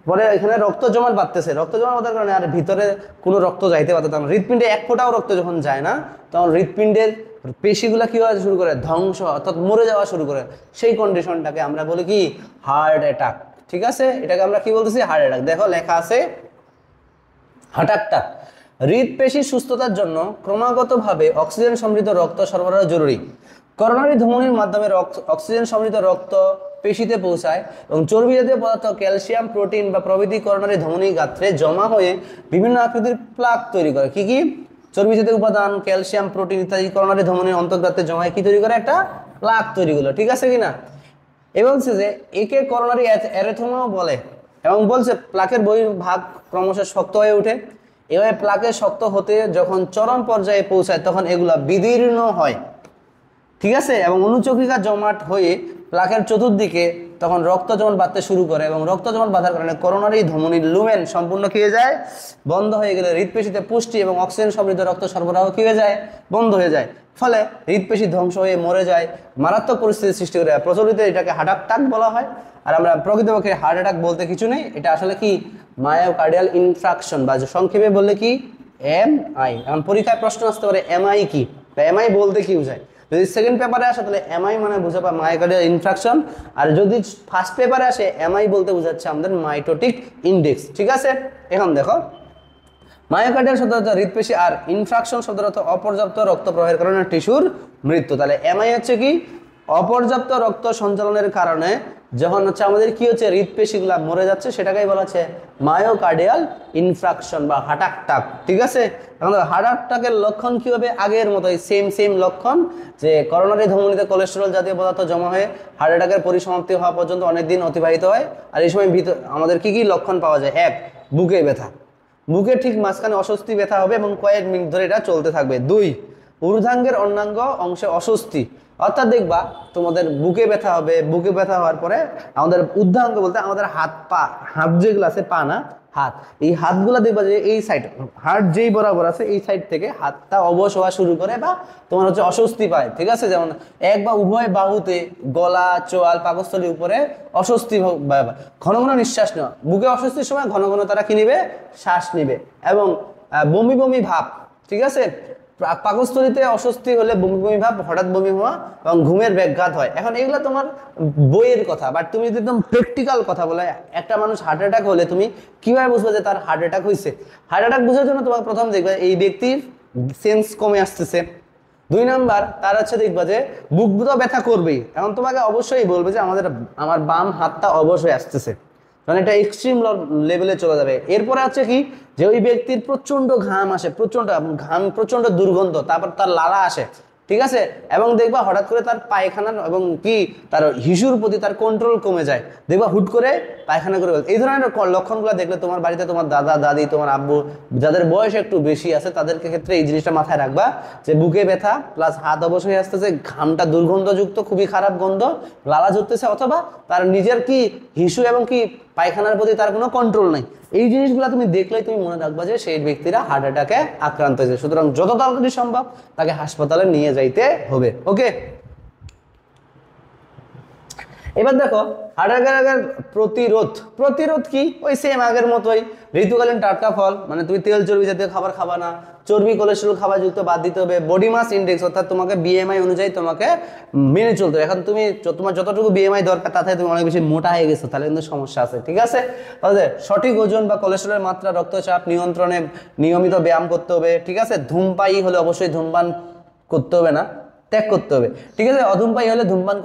পরে এখানে রক্ত জমাট বাড়তেছে, রক্ত জমাট বাঁধার কারণে আর ভিতরে কোনো রক্ত যাইতে পারতো না। হৃৎপিণ্ডে এক ফোঁটাও রক্ত যখন যায় না, তখন হৃৎপিণ্ডের পেশিগুলা কি হওয়া শুরু করে, ধ্বংস অর্থাৎ মরে যাওয়া শুরু করে। সেই কন্ডিশনটাকে আমরা বলি কি হার্ট অ্যাটাক। ঠিক আছে, এটাকে আমরা কি বলতেছি, হার্ট অ্যাটাক। দেখো লেখা আছে হার্ট অ্যাটাক। হৃদপেশির সুস্থতার জন্য ক্রমাগতভাবে অক্সিজেন সমৃদ্ধ রক্ত সরবরাহ জরুরি। করোনারি ধমনির মাধ্যমে অক্সিজেন সমৃদ্ধ রক্ত পেশিতে পৌঁছায় এবং চর্বি জাতীয় পদার্থ, ক্যালসিয়াম, প্রোটিন বা প্রভৃতি করোনারি ধমনী গাত্রে জমা হয়ে বিভিন্ন আকৃতির প্লাক তৈরি করে। কি কি? চর্বি জাতীয় উপাদান, ক্যালসিয়াম, প্রোটিন ইত্যাদি করোনারি ধমনীর অন্তর্গাত্রে জমা হয়ে কি তৈরি করে, একটা প্লাক তৈরি করলো। ঠিক আছে কিনা? এবং বলছে যে একে করোনারি অ্যারেথোমা বলে, এবং বলছে প্লাকের বহির্ভাগ ক্রমশ শক্ত হয়ে ওঠে। এভাবে প্লাকের শক্ত হতে যখন চরম পর্যায়ে পৌঁছায় তখন এগুলা বিদীর্ণ হয়। ঠিক আছে, এবং অনুচক্রিকা জমাট হয়ে প্লাকের চতুর্দিকে তখন রক্ত জমাট বাঁধতে শুরু করে, এবং রক্ত জমাট বাঁধার কারণে করোনারি ধমনীর লুমেন সম্পূর্ণ কি হয়ে যায়, বন্ধ হয়ে গেলে হৃদপেশিতে পুষ্টি এবং অক্সিজেন সমৃদ্ধ রক্ত সরবরাহ কি হয়ে যায়, বন্ধ হয়ে যায়। ফলে হৃদপেশি ধ্বংস হয়ে মরে যায়, মারাত্মক পরিস্থিতির সৃষ্টি করে। প্রচলিত এটাকে হার্ট অ্যাটাক বলা হয়। আর আমরা প্রকৃতপক্ষে হার্ট অ্যাটাক বলতে কিছু নেই, এটা আসলে কি মায়োকার্ডিয়াল ইনফ্রাকশন, বা সংক্ষেপে বললে কি এমআই। এখন পরীক্ষায় প্রশ্ন আসতে পারে এমআই কি, বা এমআই বলতে কি বোঝায়। যদি সেকেন্ড পেপারে আসে তাহলে এমআই মানে বুঝে পায় মায়োকার্ডিয়াল ইনফ্রাকশন, আর যদি ফার্স্ট পেপারে আসে এমআই বলতে বোঝাচ্ছে আমাদের মাইটোটিক ইনডেক্স। ঠিক আছে, এখন দেখো মায়োকার্ডিয়াল শব্দ অর্থ হৃদপেশি, আর ইনফ্রাকশন শব্দ অর্থ অপর্যাপ্ত রক্ত প্রবাহের কারণে টিস্যুর মৃত্যু। তাহলে এমআই হচ্ছে কি অপর্যাপ্ত রক্ত সঞ্চালনের কারণে যখন হচ্ছে আমাদের কি হচ্ছে, হৃদপেশিগুলা মরে যাচ্ছে, সেটাকেই বলা হচ্ছে মায়োকার্ডিয়াল ইনফ্রাকশন বা হার্ট অ্যাটাক। ঠিক আছে, এখন হার্ট অ্যাটাকের লক্ষণ কি হবে, আগের মতোই সেম লক্ষণ, যে করোনারি ধমনীতে কোলেস্টেরল জাতীয় পদার্থ জমা হয়ে হার্ট অ্যাটাকের পরিসমাপ্তি হওয়া পর্যন্ত অনেক দিন অতিবাহিত হয়। আর এই সময় আমাদের কি কি লক্ষণ পাওয়া যায়, এক, বুকে ব্যথা, বুকের ঠিক মাঝখানে অস্বস্তি ব্যথা হবে এবং কয়েক মিনিট ধরে এটা চলতে থাকবে। দুই, ঊর্ধ্বাঙ্গের অন্যাঙ্গ অংশে অস্বস্তি, অর্থাৎ দেখবা তোমাদের বুকে ব্যথা হবে, বুকে ব্যথা হওয়ার পরে আমাদের ঊর্ধ্বাঙ্গ বলতে আমাদের হাত পা, হাত যেগুলো আছে, পা না হাত, এই হাতগুলো দেখবা যে এই সাইড হার্ট যেই বরাবর আছে এই সাইড থেকে হাতটা অবশ হওয়া শুরু করে বা তোমার হচ্ছে অস্বস্তি পায়। ঠিক আছে, যেমন এক বা উভয় বাহুতে, গলা, চোয়াল, পাকস্থলীর উপরে অস্বস্তি, ঘন ঘন নিঃশ্বাস নেওয়া, বুকে অস্বস্তির সময় ঘন ঘন তারা কি নিবে, শ্বাস নিবে, এবং বমি বমি ভাব। ঠিক আছে, পাকস্থলীতে অস্বস্তি হলে বমি বমি ভাব, হঠাৎ বমি হওয়া এবং ঘুমের ব্যাঘাত হয়। এখন এগুলো তোমার বইয়ের কথা, বাট তুমি যদি একদম প্র্যাকটিক্যাল কথা বলে, একটা মানুষ হার্ট অ্যাটাক হলে তুমি কিভাবে বুঝবে যে তার হার্ট অ্যাটাক হয়েছে? হার্ট অ্যাটাক বোঝার জন্য তোমার প্রথম দেখবে এই ব্যক্তির সেন্স কমে আসতেছে। দুই নাম্বার, তার হচ্ছে দেখবা যে বুক তো ব্যথা করবেই। এখন তোমাকে অবশ্যই বলবে যে আমার বাম হাতটা অবশ হয়ে আসতেছে, কারণ এটা এক্সট্রিম লেভেলে চলে যাবে। এরপরে আছে কি, যে ওই ব্যক্তির প্রচন্ড ঘাম আসে, প্রচন্ড দুর্গন্ধ, তারপর তার লালা আসে। ঠিক আছে, এবং দেখবা হঠাৎ করে তার পায়খানা এবং কি তার হিসুর প্রতি তার কন্ট্রোল কমে যায়, দেখবা হুট করে পায়খানা করে। এই ধরনের লক্ষণগুলো দেখলে তোমার বাড়িতে তোমার দাদা দাদি, তোমার আব্বু যাদের বয়স একটু বেশি আছে তাদের ক্ষেত্রে এই জিনিসটা মাথায় রাখবা, যে বুকে ব্যথা প্লাস হাত অবশ হয়ে আসতেছে, ঘামটা দুর্গন্ধযুক্ত, খুবই খারাপ গন্ধ, লালা ঝরতেছে, অথবা তার নিজের কি হিসু এবং কি পায়খানার প্রতি তার কোনো কন্ট্রোল নাই। এই জিনিসগুলো তুমি দেখলেই তুমি মনে রাখবা যে সেই ব্যক্তিরা হার্ট অ্যাটাকে আক্রান্ত হয়েছে। সুতরাং যত তাড়াতাড়ি সম্ভব তাকে হাসপাতালে নিয়ে যাইতে হবে। ওকে, এবার দেখো হার্ট অ্যাটাকের প্রতিরোধ কি, ওই সেম আগের মতোই। ঋতুকালীন টাটকা ফল, মানে তুমি তেল চর্বি জাতীয় খাবার খাবা না, চর্বি কোলেস্টেরল খাবার যুক্ত বাদ দিতে হবে। বডি মাস ইন্ডেক্স, অর্থাৎ তোমাকে বিএমআই অনুযায়ী তোমাকে মেনে চলতে হবে। এখন তুমি তোমার যতটুকু বিএমআই দরকার তাতে তুমি অনেক বেশি মোটা হয়ে গেছো, তাহলে কিন্তু সমস্যা আছে। ঠিক আছে, তাহলে সঠিক ওজন বা কোলেস্টেরলের মাত্রা, রক্তচাপ নিয়ন্ত্রণে নিয়মিত ব্যায়াম করতে হবে। ঠিক আছে, ধূমপায়ী হলে অবশ্যই ধূমপান করতে হবে না, ত্যাগ করতে হবে। ঠিক আছে, অধূমপায়ী হলে ধূমপান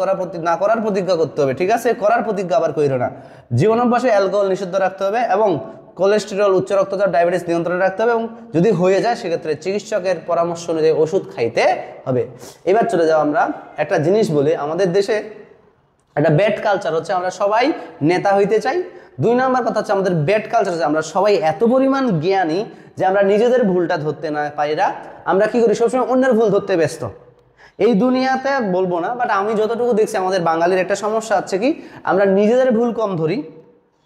না করার প্রতিজ্ঞা করতে হবে। ঠিক আছে, করার প্রতিজ্ঞা আবার কইরো না। জীবনাভ্যাসে অ্যালকোহল নিষিদ্ধ রাখতে হবে, এবং কোলেস্টেরল, উচ্চ রক্তচাপ, ডায়াবেটিস নিয়ন্ত্রণে রাখতে হবে, এবং যদি হয়ে যায় সেক্ষেত্রে চিকিৎসকের পরামর্শ অনুযায়ী ওষুধ খাইতে হবে। এবার চলে যাও, আমরা একটা জিনিস বলি, আমাদের দেশে একটা ব্যাড কালচার হচ্ছে আমরা সবাই নেতা হইতে চাই। দুই নম্বর কথা হচ্ছে আমাদের ব্যাড কালচার হচ্ছে আমরা সবাই এত পরিমাণ জ্ঞানী যে আমরা নিজেদের ভুলটা ধরতে না পারি না। আমরা কি করি, সবসময় অন্যের ভুল ধরতে ব্যস্ত। এই দুনিয়াতে বলবো না, বাট আমি যতটুকু দেখছি আমাদের বাঙালির একটা সমস্যা আছে কি, আমরা নিজেদের ভুল কম ধরি,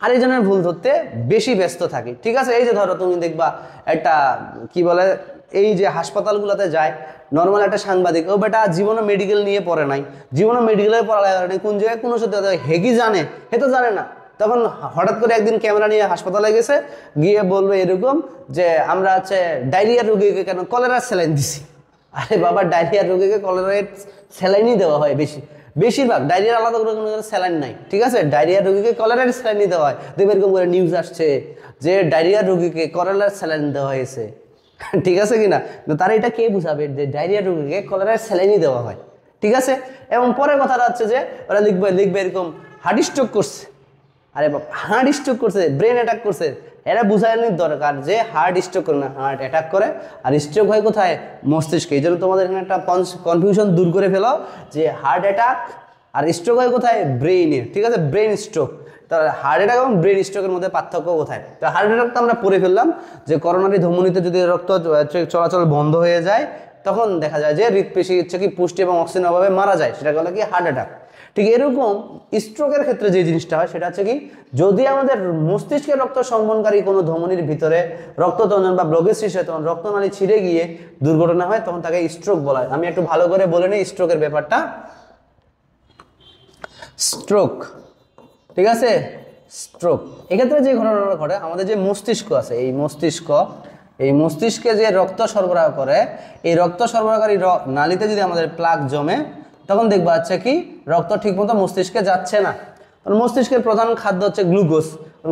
আরেকজনের ভুল ধরতে বেশি ব্যস্ত থাকি। ঠিক আছে, এই যে ধরো তুমি দেখবা একটা কি বলে, এই যে হাসপাতালগুলোতে যায় নর্মাল একটা সাংবাদিক, ও বেটা জীবনে মেডিকেল নিয়ে পড়ে নাই, জীবনে মেডিকেলের পড়ালেখা নেই, কোন জায়গায় কোন সত্যি হে কি জানে, হে তো জানে না। তখন হঠাৎ করে একদিন ক্যামেরা নিয়ে হাসপাতালে গেছে, গিয়ে বলবে এরকম যে আমরা হচ্ছে ডায়রিয়া রোগীকে কেন কলেরার স্যালাইন দিছি। আরে বাবা, ডায়রিয়া রোগীকে কলেরার স্যালাইনই দেওয়া হয় বেশিরভাগ, ডায়রিয়ার আলাদা করে কোনো স্যালাইন নাই। ঠিক আছে, ডায়রিয়া রোগীকে কলেরার স্যালাইন দেওয়া হয়। দেখবে এরকম করে নিউজ আসছে যে ডায়রিয়া রোগীকে কলেরার স্যালাইন দেওয়া হয়েছে। ঠিক আছে কিনা, তারা এটা কে বুঝাবে যে ডায়রিয়া রোগীকে কলেরার স্যালাইনই দেওয়া হয়। ঠিক আছে, এবং পরের কথাটা হচ্ছে যে ওরা লিখবে এরকম হার্ট স্ট্রোক করছে। আরে বাবা, হার্ট স্ট্রোক করছে, ব্রেন অ্যাটাক করছে, এরা বুঝানোর দরকার যে হার্ট স্ট্রোক করে না, হার্ট অ্যাটাক করে। আর স্ট্রোক হয় কোথায়? মস্তিষ্কে। এই জন্য তোমাদের এখানে একটা কনফিউশন দূর করে ফেলো যে হার্ট অ্যাটাক আর স্ট্রোক হয় কোথায়? ব্রেইনে। ঠিক আছে, ব্রেন স্ট্রোক। তাহলে হার্ট অ্যাটাক এবং ব্রেন স্ট্রোকের মধ্যে পার্থক্য কোথায়? তো হার্ট অ্যাটাক তো আমরা পড়ে ফেললাম যে করোনারি ধমনীতে যদি রক্ত চলাচল বন্ধ হয়ে যায় তখন দেখা যায় যে হৃৎপেশি হচ্ছে কি পুষ্টি এবং অক্সিজেনের অভাবে মারা যায়, সেটা বলে কি হার্ট অ্যাটাক। ঠিক এরকম স্ট্রোকের ক্ষেত্রে যে জিনিসটা হয় সেটা হচ্ছে কি, যদি আমাদের মস্তিষ্কের রক্ত সংবহনকারী কোনো ধমনীর ভিতরে রক্ততঞ্জন বা ব্লকেজ সৃষ্টি হয়, তখন রক্তনালী ছিঁড়ে গিয়ে দুর্ঘটনা হয়, তখন তাকে স্ট্রোক বলা হয়। আমি একটু ভালো করে বলে নিই স্ট্রোকের ব্যাপারটা। স্ট্রোক, ঠিক আছে, স্ট্রোক এক্ষেত্রে যে ঘটনাটা ঘটে, আমাদের যে মস্তিষ্ক আছে, এই মস্তিষ্কে যে রক্ত সরবরাহ করে, এই রক্ত সরবরাহকারী নালীতে যদি আমাদের প্লাক জমে, তখন দেখবা হচ্ছে কি রক্ত ঠিকমতো মস্তিষ্কে যাচ্ছে না। মস্তিষ্কের প্রধান খাদ্য হচ্ছে গ্লুকোজ।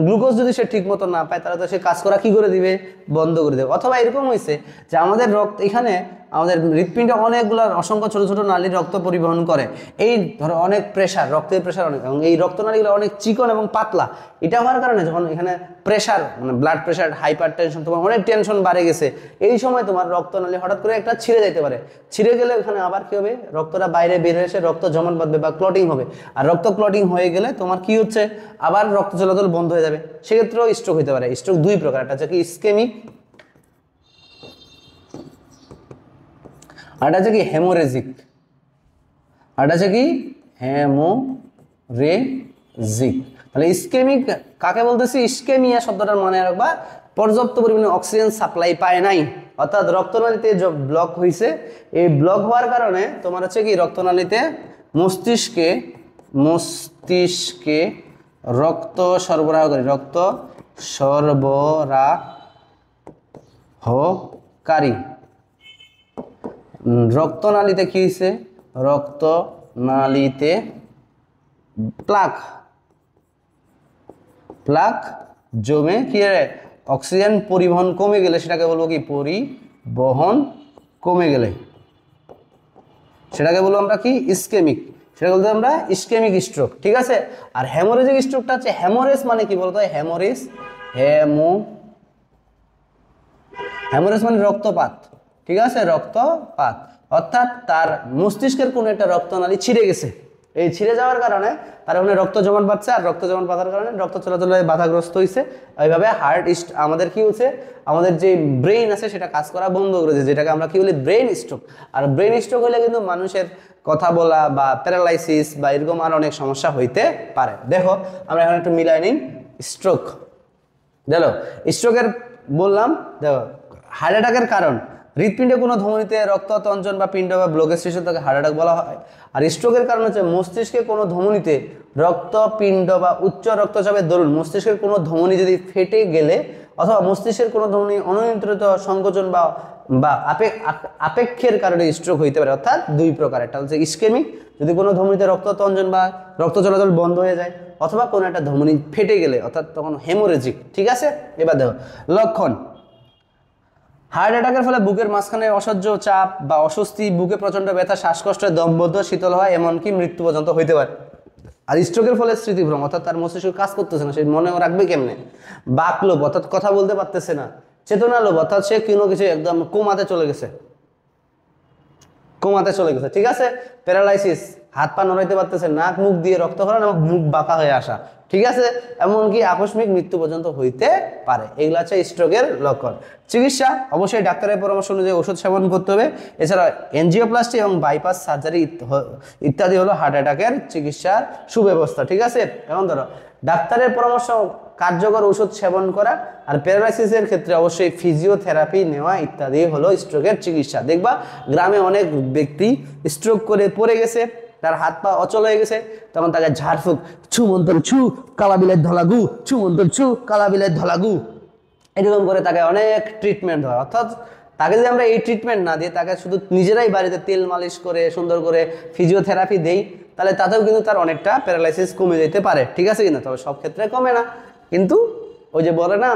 গ্লুকোজ যদি সে ঠিক মতো না পায়, তাহলে তো সে কাজ করা কি করে দিবে? বন্ধ করে দেবে। অথবা এরকম হয়েছে যে আমাদের রক্ত এখানে আমাদের হৃৎপিণ্ডে অনেকগুলো অসংখ্য ছোট ছোট নালী রক্ত পরিবহন করে। এই ধরো অনেক প্রেশার, রক্তের প্রেশার অনেক, এবং এই রক্তনালীগুলো অনেক চিকন এবং পাতলা। এটা হওয়ার কারণে যখন এখানে প্রেশার মানে ব্লাড প্রেশার, হাইপার টেনশন, তোমার অনেক টেনশন বাড়ে গেছে, এই সময় তোমার রক্তনালী হঠাৎ করে একটা ছিঁড়ে যেতে পারে। ছিঁড়ে গেলে ওখানে আবার কি হবে? রক্তটা বাইরে বের হয়ে এসে রক্ত জমাট বাঁধবে বা ক্লটিং হবে। আর রক্ত ক্লটিং হয়ে গেলে তোমার কি হচ্ছে? আবার রক্ত চলাচল বন্ধ হয়ে যাবে। সেক্ষেত্রেও স্ট্রোক হতে পারে। স্ট্রোক দুই প্রকার, একটা হচ্ছে কি ইসকেমিক, আর এটা হচ্ছে কি হেমোরেজিক। আর এটা হচ্ছে কি হেমোরেজিক। তাহলে ইসকেমিক কাকে বলতেছি? ইসকেমিয়া শব্দটার মনে রাখবা, পর্যাপ্ত পরিমাণে অক্সিজেন সাপ্লাই পায় নাই, অর্থাৎ রক্তনালীতে যে ব্লক হয়েছে, এই ব্লক হওয়ার কারণে তোমার হচ্ছে কি রক্তনালীতে মস্তিষ্কে রক্ত সরবরাহকারী রক্তনালীতে কি হয়েছে? রক্তনালীতে প্লাক জমে কি অক্সিজেন পরিবহন কমে গেলে সেটাকে বলবো কি? পরিবহন কমে গেলে সেটাকে বলবো আমরা কি? ইসকেমিক। সেটা বলতে আমরা ইসকেমিক স্ট্রোক। ঠিক আছে, আর হেমোরেজিক স্ট্রোকটা হচ্ছে, হেমোরেজ মানে কি বলতো? হেমোরেজ মানে রক্তপাত। ঠিক আছে, রক্তপাত, অর্থাৎ তার মস্তিষ্কের কোনো একটা রক্তনালী ছিঁড়ে গেছে। এই ছিঁড়ে যাওয়ার কারণে তার ওখানে রক্ত জমাট বাঁধছে, আর রক্ত জমাট বাঁধার কারণে রক্ত চলাচলে বাধাগ্রস্ত হয়েছে। এইভাবে আমাদের কি হচ্ছে? আমাদের যে ব্রেইন আছে সেটা কাজ করা বন্ধ করেছে, যেটাকে আমরা কি বলি? Brain stroke. আর ব্রেন স্ট্রোক হলে কিন্তু মানুষের কথা বলা বা প্যারালাইসিস বা এরকম আর অনেক সমস্যা হইতে পারে। দেখো আমরা এখন একটু মিলাই নিই স্ট্রোক। দেখো স্ট্রোকের বললাম, দেখো হার্ট অ্যাটাকের কারণ হৃৎপিণ্ডে কোনো ধমনীতে রক্ততঞ্জন বা পিণ্ড বা ব্লকেজ সৃষ্টি, তাকে হার্ট অ্যাটাক বলা হয়। আর স্ট্রোকের কারণ হচ্ছে মস্তিষ্কে কোনো ধমনীতে রক্তপিণ্ড বা উচ্চ রক্তচাপের দরুন মস্তিষ্কের কোনো ধমনী যদি ফেটে গেলে, অথবা মস্তিষ্কের কোনো ধমনী অনিয়ন্ত্রিত সংকোচন বা আপেক্ষের কারণে স্ট্রোক হইতে পারে। অর্থাৎ দুই প্রকার, একটা হচ্ছে ইসকেমিক, যদি কোনো ধমনীতে রক্ততঞ্জন বা রক্ত চলাচল বন্ধ হয়ে যায়, অথবা কোনো একটা ধমনী ফেটে গেলে, অর্থাৎ তখন হেমোরেজিক। ঠিক আছে, এবার দেখো লক্ষণ। হার্ট অ্যাটাকের ফলে বুকের মাঝখানে অসহ্য চাপ বা অস্বস্তি, বুকে প্রচণ্ড ব্যথা, শ্বাসকষ্ট, দমবদ্ধ, শীতল হওয়া, এমনকি মৃত্যু পর্যন্ত হইতে পারে। আর স্ট্রোকের ফলে স্মৃতিভ্রম, অর্থাৎ তার মস্তিষ্ক কাজ করতেছে না, সে মনেও রাখবে কেমনে। বাকলোভ, অর্থাৎ কথা বলতে পারতেছে না। চেতনা লোভ, অর্থাৎ সে কোনো কিছু একদম কোমাতে চলে গেছে। ঠিক আছে, প্যারালাইসিস, হাত পা নড়াইতে পারতেছে, নাক মুখ দিয়ে রক্ত খরণ এবং মুখ বাঁকা হয়ে আসা। ঠিক আছে, এমনকি আকস্মিক মৃত্যু পর্যন্ত হইতে পারে। এগুলো হচ্ছে স্ট্রোকের লক্ষণ। চিকিৎসা অবশ্যই ডাক্তারের পরামর্শ অনুযায়ী ওষুধ সেবন করতে হবে। এছাড়া এনজিওপ্লাস্টি এবং বাইপাস সার্জারি ইত্যাদি হলো হার্ট অ্যাটাকের চিকিৎসার সুব্যবস্থা। ঠিক আছে, এখন ধরো ডাক্তারের পরামর্শ কার্যকর ওষুধ সেবন করা, আর প্যারালাইসিসের ক্ষেত্রে অবশ্যই ফিজিওথেরাপি নেওয়া ইত্যাদি হলো স্ট্রোকের চিকিৎসা। দেখবা গ্রামে অনেক ব্যক্তি স্ট্রোক করে পড়ে গেছে, তার হাত পা অচল হয়ে গেছে, তখন তাকে ঝাড়ফুঁক, ছু মন্তর ছু কালা বিলের ধলাগু, ছু মন্তর ছু কালা বিলের ধলাগু, এরকম করে তাকে অনেক ট্রিটমেন্ট হয়। অর্থাৎ তাকে যদি আমরা এই ট্রিটমেন্ট না দিয়ে তাকে শুধু নিজেরাই বাড়িতে তেল মালিশ করে সুন্দর করে ফিজিওথেরাপি দেই, তাহলে তাতেও কিন্তু তার অনেকটা প্যারালাইসিস কমে যেতে পারে, ঠিক আছে কিনা? তবে সব ক্ষেত্রে কমে না, কিন্তু ওই যে বলে না,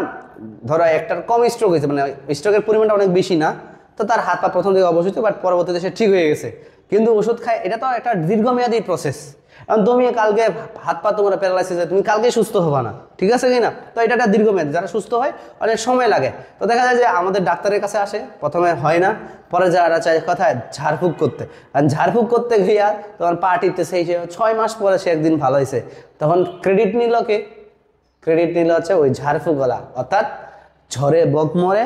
ধরো একটার কম স্ট্রোক হয়েছে, মানে স্ট্রোকের পরিমাণটা অনেক বেশি না, তো তার হাত পা প্রথম দিকে অবশ্যই, বাট পরবর্তীতে সে ঠিক হয়ে গেছে, কিন্তু ওষুধ খায়, এটা তো একটা দীর্ঘমেয়াদী প্রসেস। কারণ তুমি কালকে হাত পা তোমার প্যারালাইসিস, তুমি কালকে সুস্থ হবা না, ঠিক আছে কিনা? তো এটা একটা দীর্ঘমেয়াদী, যারা সুস্থ হয় অনেক সময় লাগে। তো দেখা যায় যে আমাদের ডাক্তারের কাছে আসে, প্রথমে হয় না, পরে যারা চায় কথায় ঝাড়ফুঁক করতে, আর ঝাড়ফুঁক করতে গিয়া তোমার পা টিপতে, সেই 6 মাস পরে সে একদিন ভালো হয়েছে, তখন ক্রেডিট নিল কে? ক্রেডিট নিল হচ্ছে ওই ঝাড়ফুঁকওয়ালা, অর্থাৎ ঝড়ে বক মরে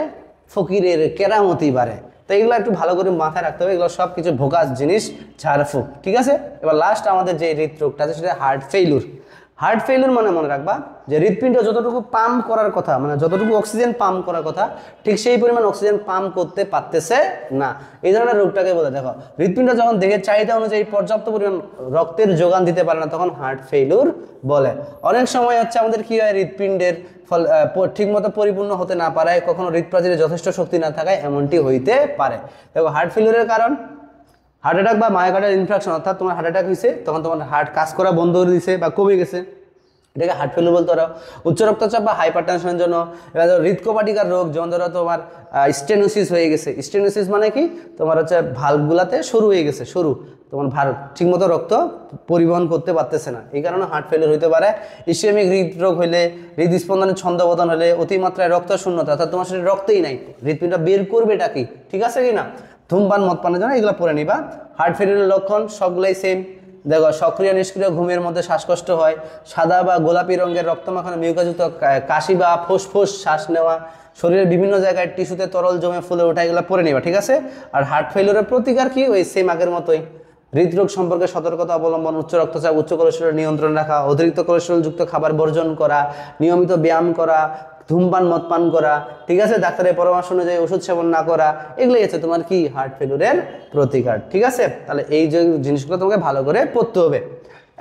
ফকিরের কেরামতি বাড়ে। তো এগুলো একটু ভালো করে মাথায় রাখতে হবে, এগুলো সব কিছু ভোকাস জিনিস, ঝাড়ফুঁক, ঠিক আছে? এবার লাস্ট আমাদের যে হৃদরোগটা আছে সেটা হার্ট ফেইলুর। হার্ট ফেইলুর মানে মনে রাখবা যে হৃৎপিণ্ড যতটুকু পাম্প করার কথা, মানে যতটুকু অক্সিজেন পাম্প করার কথা, ঠিক সেই পরিমাণ অক্সিজেন পাম্প করতে পারতেছে না, এই ধরনের রোগটাকে বলে। দেখো হৃৎপিণ্ড যখন দেহের চাহিদা অনুযায়ী পর্যাপ্ত পরিমাণ রক্তের যোগান দিতে পারে না, তখন হার্ট ফেইলুর বলে। অনেক সময় হচ্ছে আমাদের কি হয়, হৃৎপিণ্ডের ঠিকমতো পরিপূর্ণ হতে না পারায়, কখনো হৃৎপ্রাচীরে যথেষ্ট শক্তি না থাকায় এমনটি হইতে পারে। দেখো হার্ট ফেইলুরের কারণ হার্ট অ্যাটাক বা মায়োকার্ডিয়াল ইনফ্রাকশন, অর্থাৎ তোমার হার্ট অ্যাটাক হয়েছে, তখন তোমার হার্ট কাজ করা বন্ধ করে দিয়েছে বা কমে গেছে, এটাকে হার্ট ফেইলুর বলতে পারো। উচ্চ রক্তচাপ বা হাইপার টেনশনের জন্য, এবার ধরো হৃদকোপাটিকার রোগ, যেমন ধরো তোমার স্টেনোসিস হয়ে গেছে। স্টেনোসিস মানে কি? তোমার হচ্ছে ভালভগুলাতে সরু হয়ে গেছে, সরু, তোমার ঠিকমতো রক্ত পরিবহন করতে পারতেছে না, এই কারণে হার্ট ফেইলুর হতে পারে। ইসকেমিক হৃদরোগ হলে, হৃদস্পন্দনের ছন্দপতন হলে, অতিমাত্রায় রক্ত শূন্যতা, অর্থাৎ তোমার শরীরে রক্তই নাই, হৃদপিণ্ডটা বের করবেটা কি, ঠিক আছে কি না? ধূমপান মদপানের জন্য এগুলো পড়ে নিবা। হার্ট ফেইলুরের লক্ষণ সবগুলাই সেম। দেখো সক্রিয় নিষ্ক্রিয় ঘুমের মধ্যে শ্বাসকষ্ট হয়, সাদা বা গোলাপি রঙের রক্তমাখানো মিউকাযুক্ত কাশি বা ফোঁস শ্বাস নেওয়া, শরীরের বিভিন্ন জায়গায় টিস্যুতে তরল জমে ফুলে ওঠা, এগুলো পড়ে নিবা, ঠিক আছে? আর হার্ট ফেইলুরের প্রতিকার কি? ওই সেম আগের মতোই। হৃদরোগ সম্পর্কে সতর্কতা অবলম্বন, উচ্চ রক্তচাপ, উচ্চ কোলেস্টেরল নিয়ন্ত্রণ রাখা, অতিরিক্ত কোলেস্টেরলযুক্ত খাবার বর্জন করা, নিয়মিত ব্যায়াম করা, ধূমপান মদপান করা, ঠিক আছে, ডাক্তারের পরামর্শ অনুযায়ী ওষুধ সেবন না করা, এগুলোই হচ্ছে তোমার কি হার্ট ফেইলুরের প্রতিকার, ঠিক আছে? তাহলে এই যে জিনিসগুলো তোমাকে ভালো করে পড়তে হবে।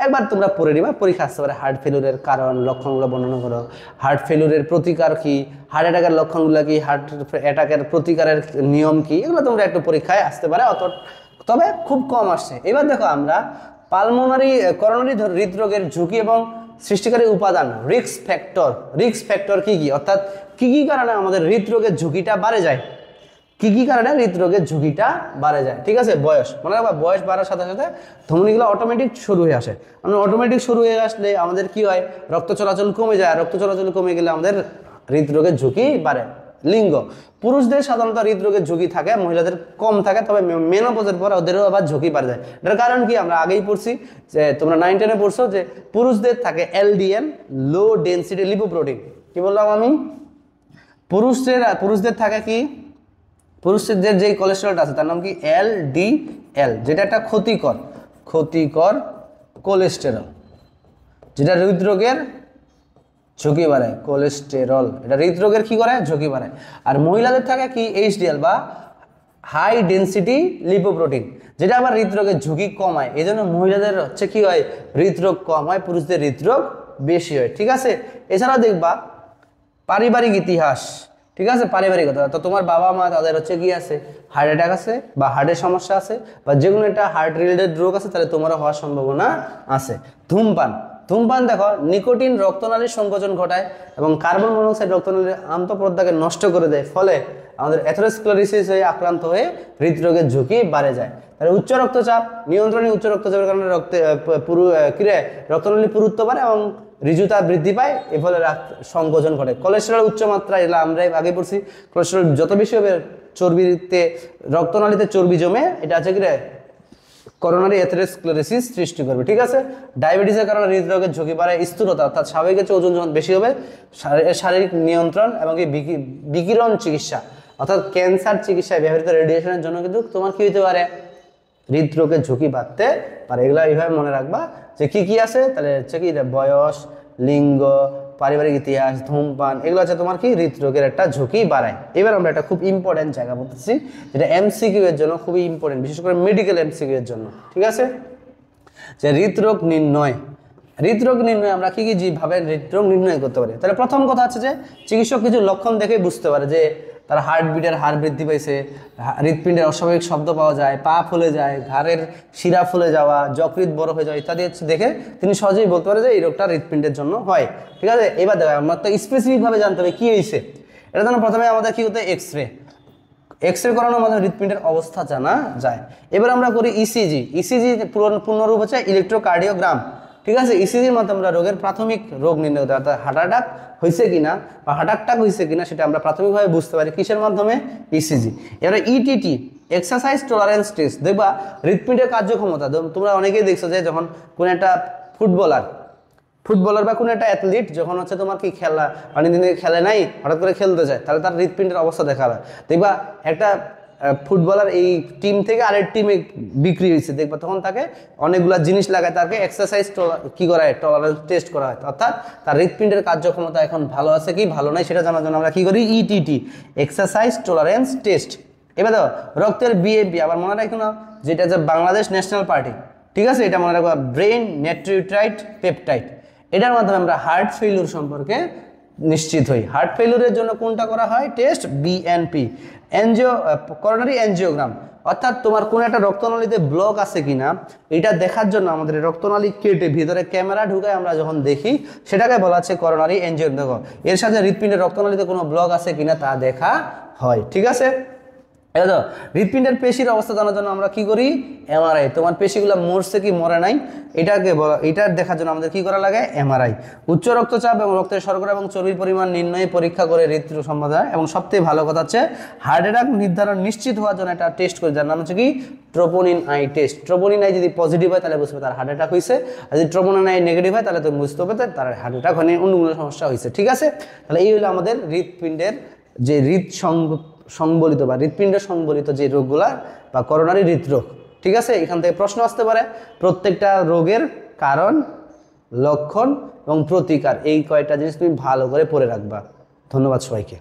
একবার তোমরা পড়ে নিবা, পরীক্ষা আসতে পারে। হার্ট ফেইলুরের কারণ, লক্ষণগুলো বর্ণনা করো, হার্ট ফেইলুরের প্রতিকার কি, হার্ট অ্যাটাকের লক্ষণগুলো কি, হার্ট অ্যাটাকের প্রতিকারের নিয়ম কি, এগুলো তোমরা একটু পরীক্ষায় আসতে পারে, তবে খুব কম আসছে। এবার দেখো আমরা পালমোনারি করোনারি হৃদরোগের ঝুঁকি এবং সৃষ্টিকারী উপাদান, রিস্ক ফ্যাক্টর কি কি, অর্থাৎ কি কি কারণে আমাদের হৃদরোগের ঝুঁকিটা বাড়ে যায়, কি কি কারণে হৃদরোগের ঝুঁকিটা বাড়ে যায়, ঠিক আছে? বয়স, মনে রাখবা বয়স বাড়ার সাথে সাথে ধমনীগুলো অটোমেটিক শুরু হয়ে আসে। অটোমেটিক শুরু হয়ে আসলে আমাদের কি হয়, রক্ত চলাচল কমে যায়, রক্ত চলাচল কমে গেলে আমাদের হৃদরোগের ঝুঁকি বাড়ে। লিঙ্গ, পুরুষদের সাধারণত হৃদরোগের ঝুঁকি থাকে, মহিলাদের কম থাকে, তবে মেনোপজের পর ওদেরও আবার ঝুঁকি বাড়ে যায়। এটার কারণ কি? আমরা আগেই পড়ছি, যে তোমরা 9-10-এ পড়ছো যে পুরুষদের থাকে এলডিএল, লো ডেনসিটি লিপোপ্রোটিন। কি বললাম আমি? পুরুষদের থাকে কি, পুরুষদের যে কোলেস্টেরলটা আছে তার নাম কি এলডিএল, যেটা একটা ক্ষতিকর কোলেস্টেরল, যেটা হৃদরোগের ঝুঁকি বাড়ায়। কোলেস্টেরল এটা হৃদরোগের কি করে? ঝুঁকি বাড়ায়। আর মহিলাদের থাকে কি এইচডিএল বা হাই ডেনসিটি লিপোপ্রোটিন, যেটা আবার হৃদরোগের ঝুঁকি কমায়। এই জন্য মহিলাদের হচ্ছে কি হয়, হৃদরোগ কম হয়, পুরুষদের হৃদরোগ বেশি হয়, ঠিক আছে? এছাড়াও দেখবা পারিবারিক ইতিহাস, ঠিক আছে, পারিবারিকতা, তো তোমার বাবা মা তাদের হচ্ছে কি আছে, হার্ট অ্যাটাক আছে বা হার্টের সমস্যা আছে বা যে কোনো একটা হার্ট রিলেটেড রোগ আছে, তাহলে তোমারও হওয়ার সম্ভাবনা আছে। ধূমপান দেখো নিকোটিন রক্তনালীর সংকোচন ঘটায় এবং কার্বন মনোক্সাইড রক্তনালীর আন্তঃপ্রদাহকে নষ্ট করে দেয়, ফলে আমাদের অ্যাথেরোস্ক্লেরোসিস হয়ে আক্রান্ত হয়ে হৃদরোগের ঝুঁকি বাড়ে যায়। তাহলে উচ্চ রক্তচাপ, নিয়ন্ত্রণে উচ্চ রক্তচাপের কারণে রক্তনালী পুরুত্ব বাড়ে এবং ঋজুতা বৃদ্ধি পায়, এর ফলে সংকোচন ঘটে। কোলেস্টেরল উচ্চ মাত্রা, এগুলো আমরা আগে পড়ছি, কোলেস্টেরল যত বেশি হবে চর্বিতে, রক্তনালীতে চর্বি জমে, এটা আছে কি রে, করোনারি অ্যাথেরোস্ক্লেরোসিস সৃষ্টি করবে, ঠিক আছে? ডায়াবেটিসের কারণে হৃদরোগের ঝুঁকি বাড়ে। স্থূলতা, অর্থাৎ স্বাভাবিকের চেয়ে ওজন যখন বেশি হবে, শারীরিক নিয়ন্ত্রণ এবং বিকিরণ চিকিৎসা, অর্থাৎ ক্যান্সার চিকিৎসায় ব্যবহৃত রেডিয়েশনের জন্য কিন্তু তোমার কি হতে পারে, হৃদরোগের ঝুঁকি বাড়তে পারে। এগুলো এইভাবে মনে রাখবা যে কি কি আছে, তাহলে হচ্ছে কি বয়স, লিঙ্গ, পারিবারিক ইতিহাস, ধূমপান, এগুলো হচ্ছে তোমার কি হৃদরোগের একটা ঝুঁকি বাড়ায়। এবার আমরা একটা খুব ইম্পর্টেন্ট জায়গা বলতেছি, যেটা এমসিকিউ এর জন্য খুবই ইম্পর্টেন্ট, বিশেষ করে মেডিকেল এমসিকিউ এর জন্য, ঠিক আছে? যে হৃদরোগ নির্ণয়, হৃদরোগ নির্ণয় আমরা কি কি যেভাবে হৃদরোগ নির্ণয় করতে পারি। তাহলে প্রথম কথা হচ্ছে যে চিকিৎসক কিছু লক্ষণ দেখে বুঝতে পারে যে তার হার্টবিটের হার বৃদ্ধি পাইছে, হৃদপিণ্ডের অস্বাভাবিক শব্দ পাওয়া যায়, পা ফুলে যায়, ঘাড়ের শিরা ফুলে যাওয়া, যকৃৎ বড় হয়ে যাওয়া ইত্যাদি হচ্ছে দেখে তিনি সহজেই বলতে পারে যে এই রোগটা হৃদপিণ্ডের জন্য হয়, ঠিক আছে? এবার দেখো আমরা তো স্পেসিফিকভাবে জানতে হবে কী হয়েছে। এটা জন্য প্রথমে আমাদের কী হতে এক্সরে, এক্সরে করানোর মাধ্যমে হৃদপিণ্ডের অবস্থা জানা যায়। এবার আমরা করি ইসিজি, ইসিজি পূর্ণরূপ হচ্ছে ইলেকট্রোকার্ডিওগ্রাম, ঠিক আছে? ইসিজির মাধ্যমে আমরা রোগের প্রাথমিক রোগ নির্ণয় করতে, অর্থাৎ হার্ট অ্যাটাক হয়েছে কিনা বা হার্ট অ্যাটাক হয়েছে কিনা সেটা আমরা প্রাথমিকভাবে বুঝতে পারি কিসের মাধ্যমে? ইসিজি। এবার ইটিটি, এক্সারসাইজ টলারেন্স টেস্ট, দেখবা হৃদপিণ্ডের কার্যক্ষমতা। তোমরা অনেকেই দেখছো যে যখন কোনো একটা ফুটবলার বা কোনো একটা অ্যাথলিট যখন হচ্ছে তোমার কি খেলা অনেকদিন থেকে খেলে নাই, হঠাৎ করে খেলতে যায়, তাহলে তার হৃদপিণ্ডের অবস্থা দেখা যায়। দেখবা একটা ফুটবলার এই টিম থেকে আরেক টিমে বিক্রি হয়েছে, দেখবা তখন তাকে অনেকগুলো জিনিস লাগায়, তাকে এক্সারসাইজ কি করা হয়, টলারেন্স টেস্ট করা হয়, অর্থাৎ তার হৃদপিণ্ডের কার্যক্ষমতা এখন ভালো আছে কি ভালো নাই সেটা জানার জন্য আমরা কি করি? ETT, exercise tolerance test. এবার দেখো রক্তের বিএমপি, আবার মনে রাখো না যেটা যে বাংলাদেশ ন্যাশনাল পার্টি, ঠিক আছে? এটা মনে রাখবা ব্রেন নাইট্রিউট্রাইট পেপটাইড। এটার মাধ্যমে আমরা হার্ট ফেইলিউর সম্পর্কে নিশ্চিত হই। হার্ট ফেইলিউরের জন্য কোনটা করা হয় টেস্ট? বিএনপি, করোনারি অ্যাঞ্জিওগ্রাম, অর্থাৎ তোমার কোনো একটা রক্তনালীতে ব্লক আছে কিনা এটা দেখার জন্য আমাদের রক্তনালী কেটে ভিতরে ক্যামেরা ঢুকায় আমরা যখন দেখি সেটাকে বলা হচ্ছে করোনারি অ্যাঞ্জিওগ্রাম। এর সাথে হৃদপিণ্ডের রক্তনালীতে কোনো ব্লক আছে কিনা তা দেখা হয়, ঠিক আছে? এটা তো হৃদপিণ্ডের পেশির অবস্থা জানার জন্য আমরা কি করি? এমআরআই। তোমার পেশিগুলো মরছে কি মরে নাই এটা দেখার জন্য আমাদের কি করা লাগে? এমআরআই। উচ্চ রক্তচাপ এবং রক্তের শর্করা এবং চর্বির পরিমাণ নির্ণয়ে পরীক্ষা করে হৃদরোগ সম্বন্ধে, এবং সবথেকে ভালো কথা হচ্ছে হার্ট অ্যাটাক নির্ধারণ নিশ্চিত হওয়ার জন্য একটা টেস্ট করে, যার নাম হচ্ছে কি troponin I test. Troponin I যদি পজিটিভ হয় তাহলে বুঝতে হবে তার হার্ট অ্যাটাক হয়েছে, আর যদি ট্রোপোনিন আই নেগেটিভ হয় তাহলে তুমি বুঝতে হবে তার হার্ট অ্যাটাক হয়নি, অন্য কোনো সমস্যা হয়েছে, ঠিক আছে? তাহলে এই হলো আমাদের হৃদপিণ্ডের যে সংবলিত বা হৃদপিণ্ড সংবলিত যে রোগগুলা বা করোনারি হৃদরোগ, ঠিক আছে? এখান থেকে প্রশ্ন আসতে পারে প্রত্যেকটা রোগের কারণ, লক্ষণ এবং প্রতিকার, এই কয়টা জিনিস তুমি ভালো করে পড়ে রাখবা। ধন্যবাদ সবাইকে।